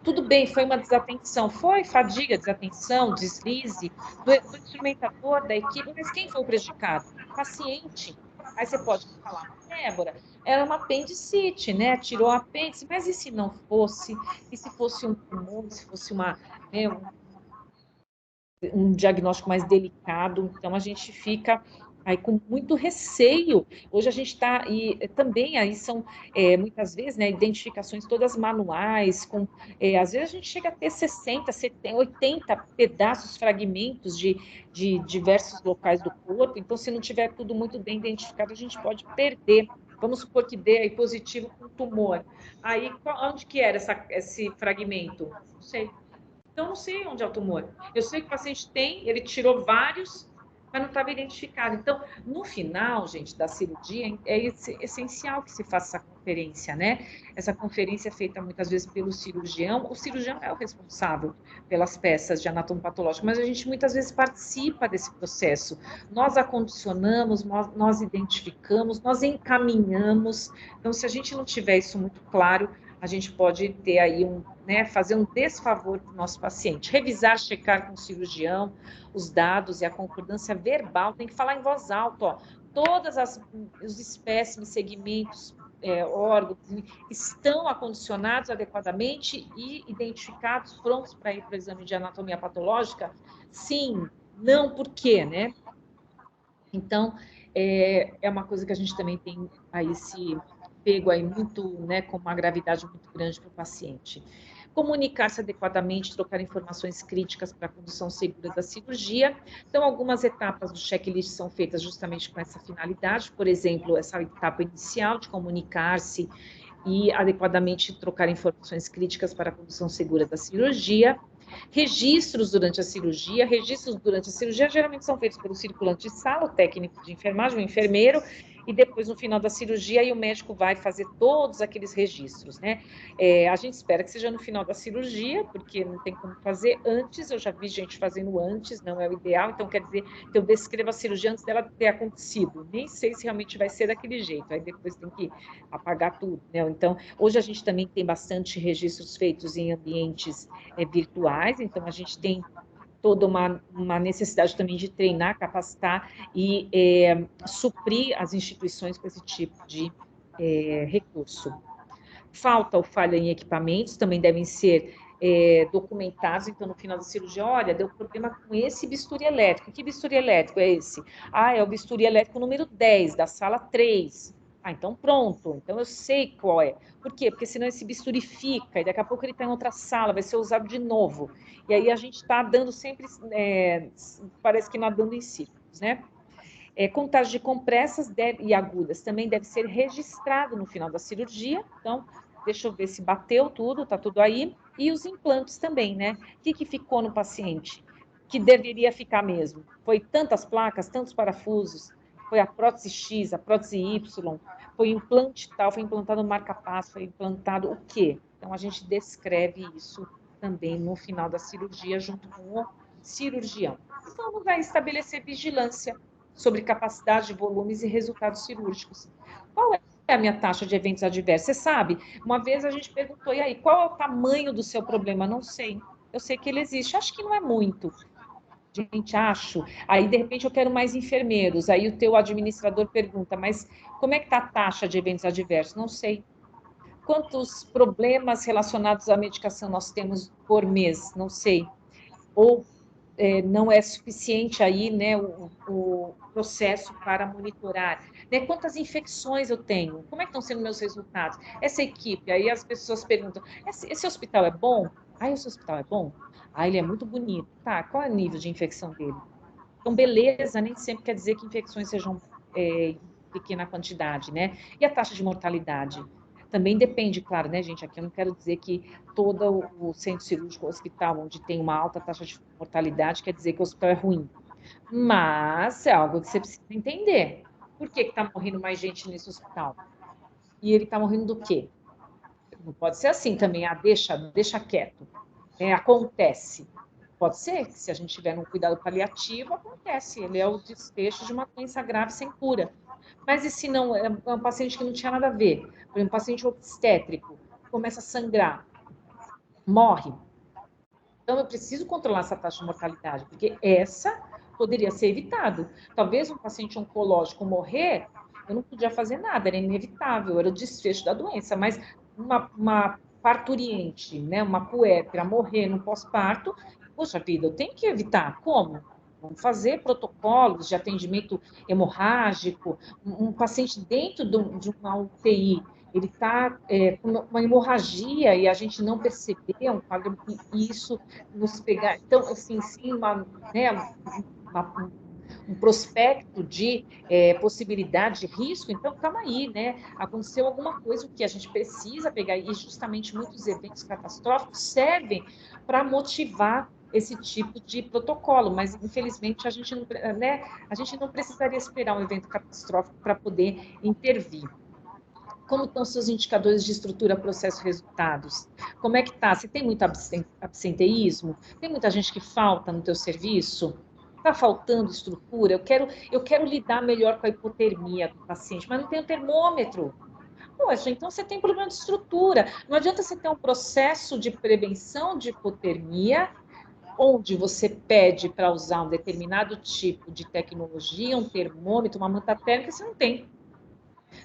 Tudo bem, foi uma desatenção, foi fadiga, desatenção, deslize do instrumentador, da equipe, mas quem foi o prejudicado? O paciente. Aí você pode falar, Débora, era uma apendicite, né? Tirou a apêndice, mas e se não fosse? E se fosse um tumor, se fosse um diagnóstico mais delicado? Então a gente fica aí com muito receio. Hoje a gente está, e também aí são muitas vezes, né, identificações todas manuais, às vezes a gente chega a ter 60, 70, 80 pedaços, fragmentos de diversos locais do corpo, então se não tiver tudo muito bem identificado, a gente pode perder. Vamos supor que dê aí positivo com tumor. Aí, onde que era esse fragmento? Não sei. Então, eu não sei onde é o tumor. Eu sei que o paciente tem, ele tirou vários, mas não estava identificado. Então, no final, gente, da cirurgia, é essencial que se faça essa conferência, né? Essa conferência é feita muitas vezes pelo cirurgião. O cirurgião é o responsável pelas peças de anatomopatológico, mas a gente muitas vezes participa desse processo. Nós acondicionamos, nós identificamos, nós encaminhamos. Então, se a gente não tiver isso muito claro, a gente pode ter aí fazer um desfavor para o nosso paciente. Revisar, checar com o cirurgião os dados e a concordância verbal, tem que falar em voz alta, ó. Todas os espécimes, segmentos, órgãos estão acondicionados adequadamente e identificados, prontos para ir para o exame de anatomia patológica? Sim, não, por quê, né? Então, é uma coisa que a gente também tem aí se pego aí muito, né, com uma gravidade muito grande para o paciente. Comunicar-se adequadamente, trocar informações críticas para a condução segura da cirurgia. Então, algumas etapas do checklist são feitas justamente com essa finalidade, por exemplo, essa etapa inicial de comunicar-se e adequadamente trocar informações críticas para a condução segura da cirurgia. Registros durante a cirurgia. Registros durante a cirurgia geralmente são feitos pelo circulante de sala, o técnico de enfermagem, o enfermeiro, e depois, no final da cirurgia, aí o médico vai fazer todos aqueles registros, né? A gente espera que seja no final da cirurgia, porque não tem como fazer antes, eu já vi gente fazendo antes, não é o ideal, então quer dizer que eu descrevo a cirurgia antes dela ter acontecido. Nem sei se realmente vai ser daquele jeito, aí depois tem que apagar tudo, né? Então, hoje a gente também tem bastante registros feitos em ambientes virtuais, então a gente tem toda uma necessidade também de treinar, capacitar e suprir as instituições com esse tipo de recurso. Falta ou falha em equipamentos, também devem ser documentados, então, no final da cirurgia, olha, deu problema com esse bisturi elétrico. Que bisturi elétrico é esse? Ah, é o bisturi elétrico número 10, da sala 3. Ah, então pronto, então eu sei qual é. Por quê? Porque senão esse bisturi fica, e daqui a pouco ele está em outra sala, vai ser usado de novo. E aí a gente está dando sempre, parece que nadando em círculos, né? Contagem de compressas e agudas também deve ser registrado no final da cirurgia. Então, deixa eu ver se bateu tudo, tá tudo aí. E os implantes também, né? O que ficou no paciente? Que deveria ficar mesmo? Foi tantas placas, tantos parafusos, foi a prótese X, a prótese Y, foi implante tal, foi implantado marca-passo, foi implantado o quê? Então, a gente descreve isso também no final da cirurgia, junto com o cirurgião. Então, não vai estabelecer vigilância sobre capacidade, volumes e resultados cirúrgicos. Qual é a minha taxa de eventos adversos? Você sabe, uma vez a gente perguntou, e aí, qual é o tamanho do seu problema? Não sei. Eu sei que ele existe, acho que não é muito. Gente, acho. Aí, de repente, eu quero mais enfermeiros. Aí o teu administrador pergunta, mas como é que está a taxa de eventos adversos? Não sei. Quantos problemas relacionados à medicação nós temos por mês? Não sei. Ou não é suficiente aí, né, o processo para monitorar. Né? Quantas infecções eu tenho? Como é que estão sendo meus resultados? Essa equipe, aí as pessoas perguntam, esse hospital é bom? Ah, esse hospital é bom? Ah, ele é muito bonito. Tá, qual é o nível de infecção dele? Então, beleza, nem sempre quer dizer que infecções sejam em pequena quantidade, né? E a taxa de mortalidade? Também depende, claro, né, gente? Aqui eu não quero dizer que todo o centro cirúrgico, o hospital, onde tem uma alta taxa de mortalidade, quer dizer que o hospital é ruim. Mas é algo que você precisa entender. Por que está morrendo mais gente nesse hospital? E ele está morrendo do quê? Não pode ser assim também, deixa quieto. Acontece. Pode ser que, se a gente tiver um cuidado paliativo, acontece. Ele é o desfecho de uma doença grave sem cura. Mas e se não é um paciente que não tinha nada a ver? Por exemplo, um paciente obstétrico, começa a sangrar, morre. Então, eu preciso controlar essa taxa de mortalidade, porque essa poderia ser evitado. Talvez um paciente oncológico morrer, eu não podia fazer nada, era inevitável, era o desfecho da doença, mas uma parturiente, né, uma puérpera morrer no pós-parto, poxa vida, eu tenho que evitar. Como? Vamos fazer protocolos de atendimento hemorrágico, um paciente dentro de uma UTI, ele está com uma hemorragia e a gente não perceber um quadro, e isso nos pegar. Então, assim, sim, né, um prospecto de possibilidade de risco, então calma aí, né? Aconteceu alguma coisa que a gente precisa pegar, e justamente muitos eventos catastróficos servem para motivar esse tipo de protocolo, mas infelizmente a gente não precisaria esperar um evento catastrófico para poder intervir. Como estão seus indicadores de estrutura, processo, resultados? Como é que está? Você tem muito absenteísmo? Tem muita gente que falta no teu serviço? Está faltando estrutura? Eu quero lidar melhor com a hipotermia do paciente, mas não tenho termômetro. Poxa, então você tem problema de estrutura. Não adianta você ter um processo de prevenção de hipotermia, onde você pede para usar um determinado tipo de tecnologia, um termômetro, uma manta térmica, você não tem.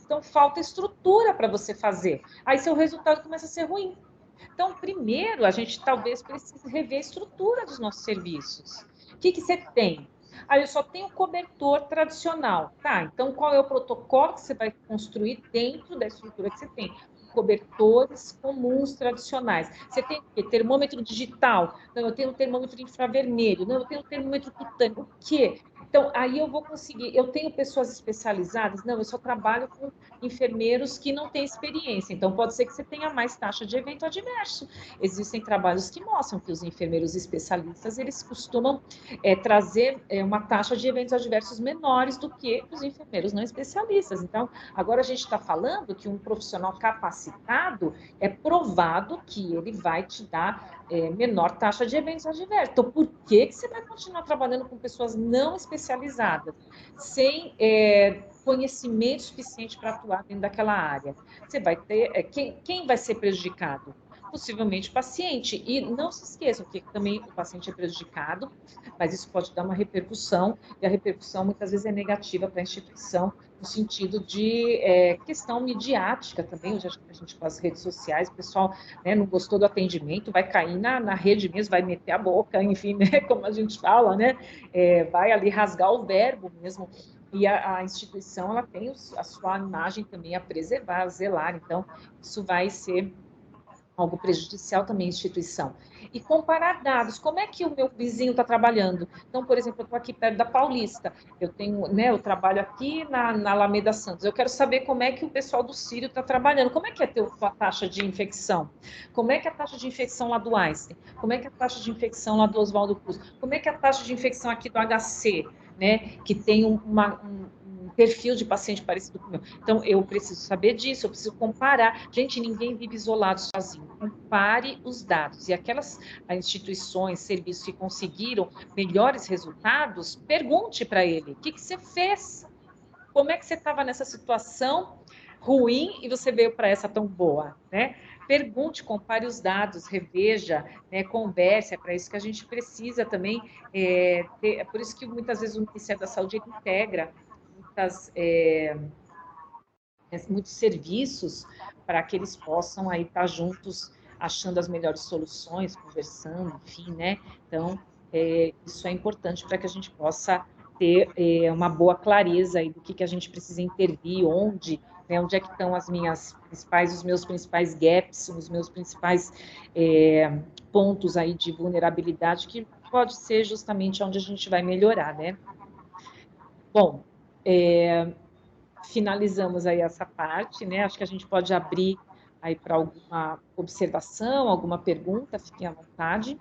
Então, falta estrutura para você fazer. Aí, seu resultado começa a ser ruim. Então, primeiro, a gente talvez precise rever a estrutura dos nossos serviços. O que você tem? Ah, eu só tenho cobertor tradicional. Tá, então qual é o protocolo que você vai construir dentro da estrutura que você tem? Cobertores comuns tradicionais. Você tem o quê? Termômetro digital. Não, eu tenho um termômetro infravermelho. Não, eu tenho um termômetro cutâneo. O quê? Então, aí eu vou conseguir. Eu tenho pessoas especializadas? Não, eu só trabalho com enfermeiros que não têm experiência. Então, pode ser que você tenha mais taxa de evento adverso. Existem trabalhos que mostram que os enfermeiros especialistas, eles costumam trazer uma taxa de eventos adversos menores do que os enfermeiros não especialistas. Então, agora a gente está falando que um profissional capacitado é provado que ele vai te dar menor taxa de eventos adversos. Então, por que você vai continuar trabalhando com pessoas não especializadas, sem conhecimento suficiente para atuar dentro daquela área? Você vai ter. Quem vai ser prejudicado? possivelmente o paciente. E não se esqueçam que também o paciente é prejudicado, mas isso pode dar uma repercussão, e a repercussão muitas vezes é negativa para a instituição, no sentido de questão midiática também, hoje a gente com as redes sociais, o pessoal, né, não gostou do atendimento, vai cair na rede mesmo, vai meter a boca, enfim, né, como a gente fala, né, vai ali rasgar o verbo mesmo, e a instituição, ela tem a sua imagem também a preservar, a zelar, então isso vai ser algo prejudicial também à instituição. E comparar dados, como é que o meu vizinho está trabalhando? Então, por exemplo, eu estou aqui perto da Paulista, eu tenho, né, eu trabalho aqui na Alameda Santos, eu quero saber como é que o pessoal do Sírio está trabalhando, como é que é a taxa de infecção? Como é que é a taxa de infecção lá do Einstein? Como é que é a taxa de infecção lá do Oswaldo Cruz? Como é que é a taxa de infecção aqui do HC, né, que tem um perfil de paciente parecido com o meu. Então, eu preciso saber disso, eu preciso comparar. Gente, ninguém vive isolado sozinho. Compare os dados. E aquelas instituições, serviços que conseguiram melhores resultados, pergunte para ele, o que você fez? Como é que você estava nessa situação ruim e você veio para essa tão boa, né? Pergunte, compare os dados, reveja, né, converse, é para isso que a gente precisa também, é por isso que muitas vezes o Ministério da Saúde integra muitos serviços para que eles possam aí estar juntos, achando as melhores soluções, conversando, enfim, né? Então, isso é importante para que a gente possa ter uma boa clareza aí do que a gente precisa intervir, onde, né, onde é que estão os meus principais gaps, os meus principais pontos aí de vulnerabilidade, que pode ser justamente onde a gente vai melhorar, né? Bom, finalizamos aí essa parte, né? Acho que a gente pode abrir aí para alguma observação, alguma pergunta, fiquem à vontade.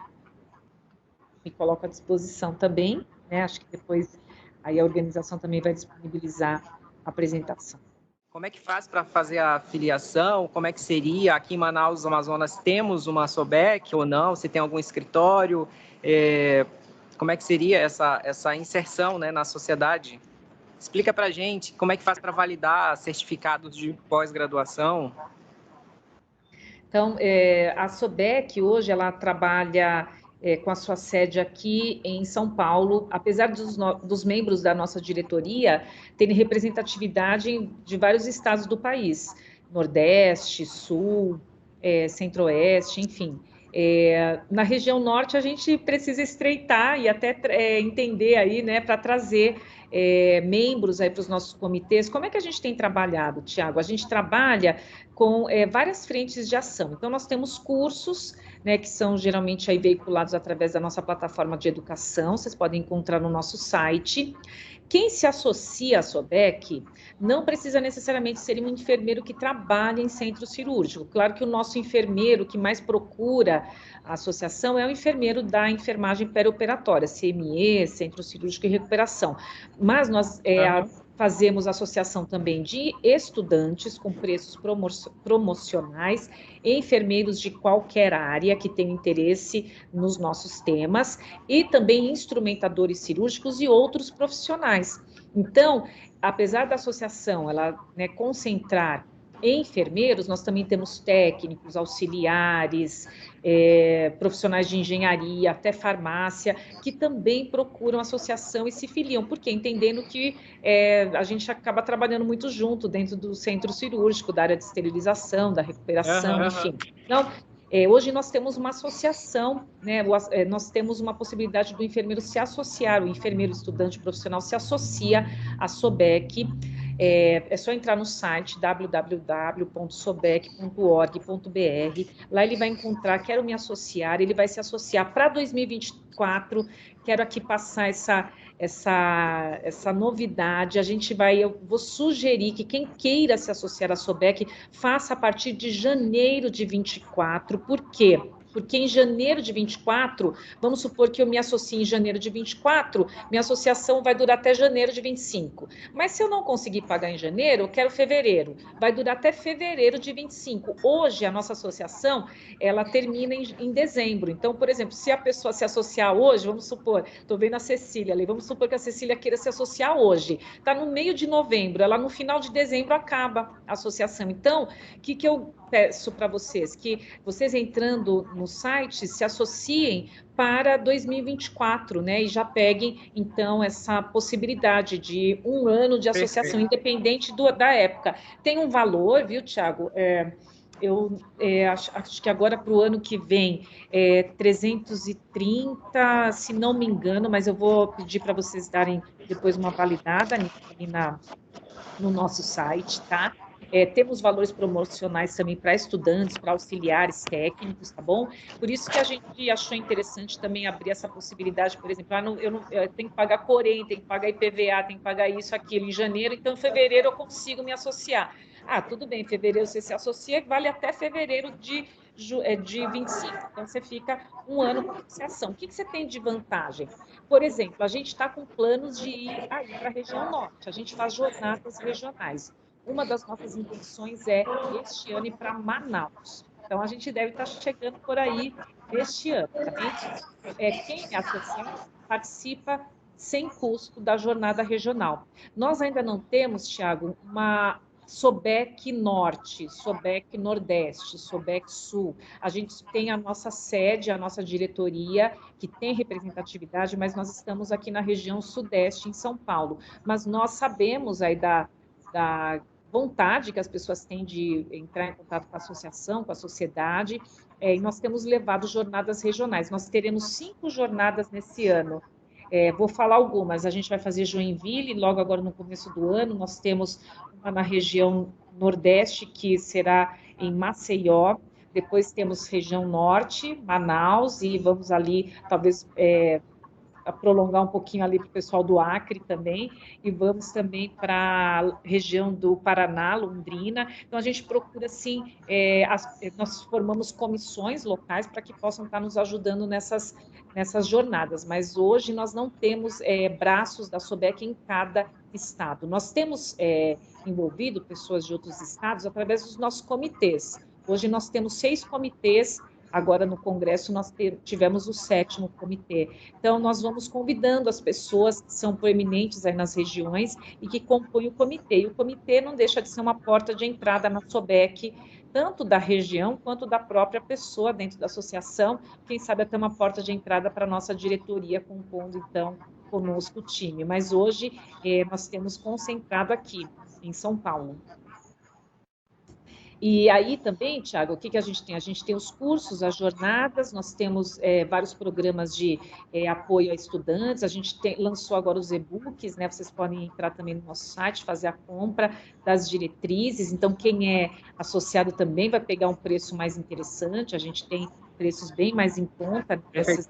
Me coloco à disposição também, né? Acho que depois aí a organização também vai disponibilizar a apresentação. Como é que faz para fazer a filiação? Como é que seria? Aqui em Manaus, Amazonas, temos uma SOBEC ou não? Você tem algum escritório? Como é que seria essa inserção, né, na sociedade? Explica para a gente como é que faz para validar certificados de pós-graduação. Então, a SOBEC hoje ela trabalha com a sua sede aqui em São Paulo, apesar dos membros da nossa diretoria terem representatividade de vários estados do país, Nordeste, Sul, Centro-Oeste, enfim. Na região Norte a gente precisa estreitar e até entender aí, né, para trazer membros aí para os nossos comitês. Como é que a gente tem trabalhado, Tiago? A gente trabalha com várias frentes de ação. Então, nós temos cursos, né, que são geralmente aí veiculados através da nossa plataforma de educação, vocês podem encontrar no nosso site. Quem se associa à SOBEC não precisa necessariamente ser um enfermeiro que trabalha em centro cirúrgico. Claro que o nosso enfermeiro que mais procura a associação é o enfermeiro da enfermagem perioperatória, CME, Centro Cirúrgico e Recuperação. Mas nós fazemos associação também de estudantes com preços promocionais, enfermeiros de qualquer área que tenham interesse nos nossos temas e também instrumentadores cirúrgicos e outros profissionais. Então, apesar da associação ela, né, concentrar enfermeiros, nós também temos técnicos, auxiliares, profissionais de engenharia, até farmácia, que também procuram associação e se filiam, porque entendendo que a gente acaba trabalhando muito junto dentro do centro cirúrgico, da área de esterilização, da recuperação, enfim. Então, hoje nós temos uma associação, né? Nós temos uma possibilidade do enfermeiro se associar, o enfermeiro estudante profissional se associa à SOBEC. É só entrar no site www.sobec.org.br. Lá ele vai encontrar, quero me associar, ele vai se associar para 2024. Quero aqui passar essa novidade. Eu vou sugerir que quem queira se associar à SOBEC faça a partir de janeiro de 24. Por quê? Porque em janeiro de 24, vamos supor que eu me associe em janeiro de 24, minha associação vai durar até janeiro de 25. Mas se eu não conseguir pagar em janeiro, eu quero fevereiro. Vai durar até fevereiro de 25. Hoje, a nossa associação, ela termina em dezembro. Então, por exemplo, se a pessoa se associar hoje, vamos supor, estou vendo a Cecília ali, vamos supor que a Cecília queira se associar hoje. Está no meio de novembro, ela no final de dezembro acaba a associação. Então, o que eu peço para vocês? Que vocês entrando no site se associem para 2024, né? E já peguem, então, essa possibilidade de um ano de associação, Perfeito. independente da época. Tem um valor, viu, Tiago? Acho que agora para o ano que vem 330, se não me engano, mas eu vou pedir para vocês darem depois uma validada ali no nosso site, tá? Temos valores promocionais também para estudantes, para auxiliares técnicos, tá bom? Por isso que a gente achou interessante também abrir essa possibilidade, por exemplo, eu tenho que pagar Corém, tenho que pagar IPVA, tenho que pagar isso, aquilo em janeiro, então em fevereiro eu consigo me associar. Ah, tudo bem, em fevereiro você se associa, vale até fevereiro de 25. Então, você fica um ano com associação. O que você tem de vantagem? Por exemplo, a gente está com planos de ir aí para a região norte, a gente faz jornadas regionais. Uma das nossas intenções é, este ano, ir para Manaus. Então, a gente deve estar chegando por aí este ano, tá bem? Quem é associado participa sem custo da jornada regional. Nós ainda não temos, Tiago, uma SOBEC Norte, SOBEC Nordeste, SOBEC Sul. A gente tem a nossa sede, a nossa diretoria, que tem representatividade, mas nós estamos aqui na região Sudeste, em São Paulo. Mas nós sabemos aí da vontade que as pessoas têm de entrar em contato com a associação, com a sociedade, e nós temos levado jornadas regionais. Nós teremos 5 jornadas nesse ano. Vou falar algumas. A gente vai fazer Joinville, logo agora no começo do ano. Nós temos uma na região Nordeste, que será em Maceió. Depois temos região Norte, Manaus, e vamos ali, talvez, a prolongar um pouquinho ali para o pessoal do Acre também, e vamos também para a região do Paraná, Londrina. Então, a gente procura, assim, nós formamos comissões locais para que possam estar nos ajudando nessas jornadas, mas hoje nós não temos braços da SOBEC em cada estado. Nós temos envolvido pessoas de outros estados através dos nossos comitês. Hoje nós temos 6 comitês. Agora, no Congresso, nós tivemos o 7º comitê. Então, nós vamos convidando as pessoas que são proeminentes aí nas regiões e que compõem o comitê. E o comitê não deixa de ser uma porta de entrada na SOBEC, tanto da região quanto da própria pessoa dentro da associação. Quem sabe até uma porta de entrada para a nossa diretoria, compondo, então, conosco o time. Mas hoje, nós temos concentrado aqui, em São Paulo. E aí também, Tiago, o que a gente tem? A gente tem os cursos, as jornadas, nós temos vários programas de apoio a estudantes, a gente lançou agora os e-books, né? Vocês podem entrar também no nosso site, fazer a compra das diretrizes, então quem é associado também vai pegar um preço mais interessante, a gente tem preços bem mais em conta. Perfeito.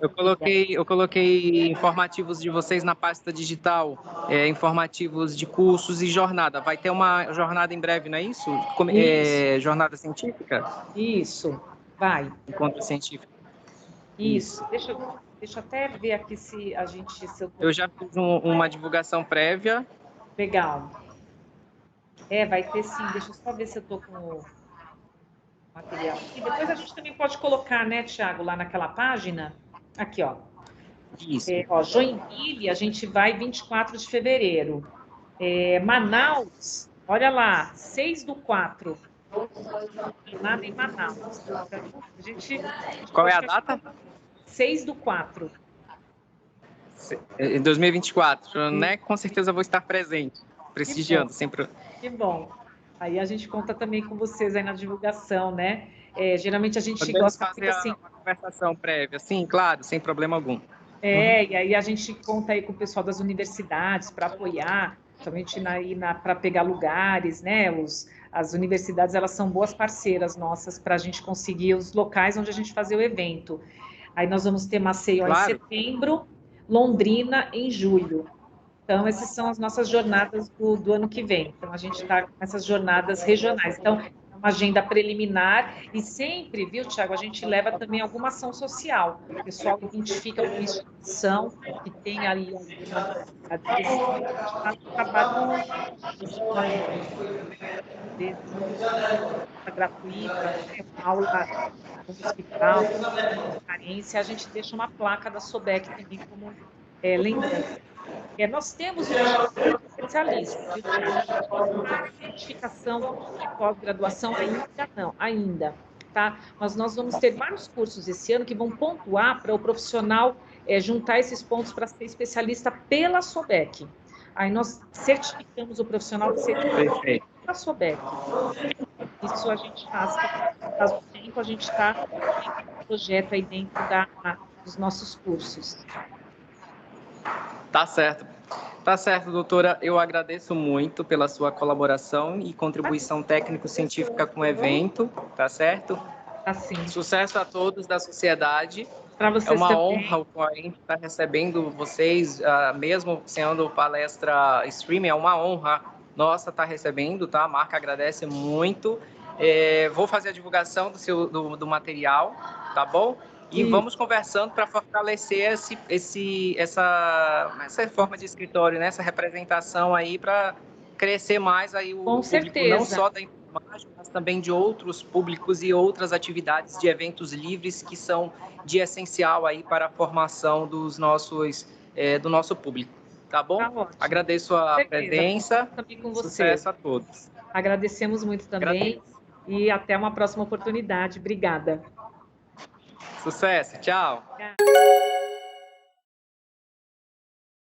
Eu coloquei informativos de vocês na pasta digital, informativos de cursos e jornada. Vai ter uma jornada em breve, não é isso? Isso. Jornada científica? Isso, vai. Encontro científico. Isso. Deixa eu até ver aqui se a gente... Eu já fiz uma divulgação prévia. Legal. Vai ter sim. Deixa eu só ver se eu estou com o material. E depois a gente também pode colocar, né, Tiago, lá naquela página. Aqui, ó. Isso. Joinville, a gente vai 24 de fevereiro. Manaus, olha lá, 6/4. Lá em Manaus. Qual é a data? 6/4. Em 2024, né? Com certeza vou estar presente, prestigiando sempre. Que bom. Aí a gente conta também com vocês aí na divulgação, né? Geralmente a gente Podemos gosta de fazer assim, uma conversação prévia, sim, claro, sem problema algum. E aí a gente conta aí com o pessoal das universidades para apoiar, somente para pegar lugares, né? As universidades, elas são boas parceiras nossas para a gente conseguir os locais onde a gente fazer o evento. Aí nós vamos ter Maceió em setembro, Londrina em julho. Então, essas são as nossas jornadas do ano que vem. Então, a gente está com essas jornadas regionais. Então, uma agenda preliminar e sempre, viu, Tiago, a gente leva também alguma ação social. O pessoal identifica uma instituição que tem ali alguma necessidade específica, a gente faz um trabalho gratuita, né, uma aula no hospital, carência, a gente deixa uma placa da SOBEC também como lembrança. Nós temos o título de especialista, viu, Thiago? A certificação de pós-graduação ainda não, ainda, tá? Mas nós vamos ter vários cursos esse ano que vão pontuar para o profissional juntar esses pontos para ser especialista pela SOBEC. Aí nós certificamos o profissional de ser pela SOBEC. Isso a gente faz, faz um tempo, a gente está em projeto aí dentro dos nossos cursos. Tá certo. Tá certo, doutora. Eu agradeço muito pela sua colaboração e contribuição técnico-científica com o evento, tá certo? Assim. Sucesso a todos da sociedade. Para vocês é uma também. honra o Corinthians estar recebendo vocês, mesmo sendo palestra streaming, é uma honra nossa estar recebendo, tá? A marca agradece muito. Vou fazer a divulgação do material, tá bom? E vamos conversando para fortalecer essa forma de escritório, né? Essa representação aí para crescer mais aí o público, certeza. Não só da informática, mas também de outros públicos e outras atividades de eventos livres que são de essencial aí para a formação do nosso público. Tá bom? Tá, agradeço a presença. Também com você. Sucesso a todos. Agradecemos muito também. E até uma próxima oportunidade. Obrigada. Sucesso. Tchau.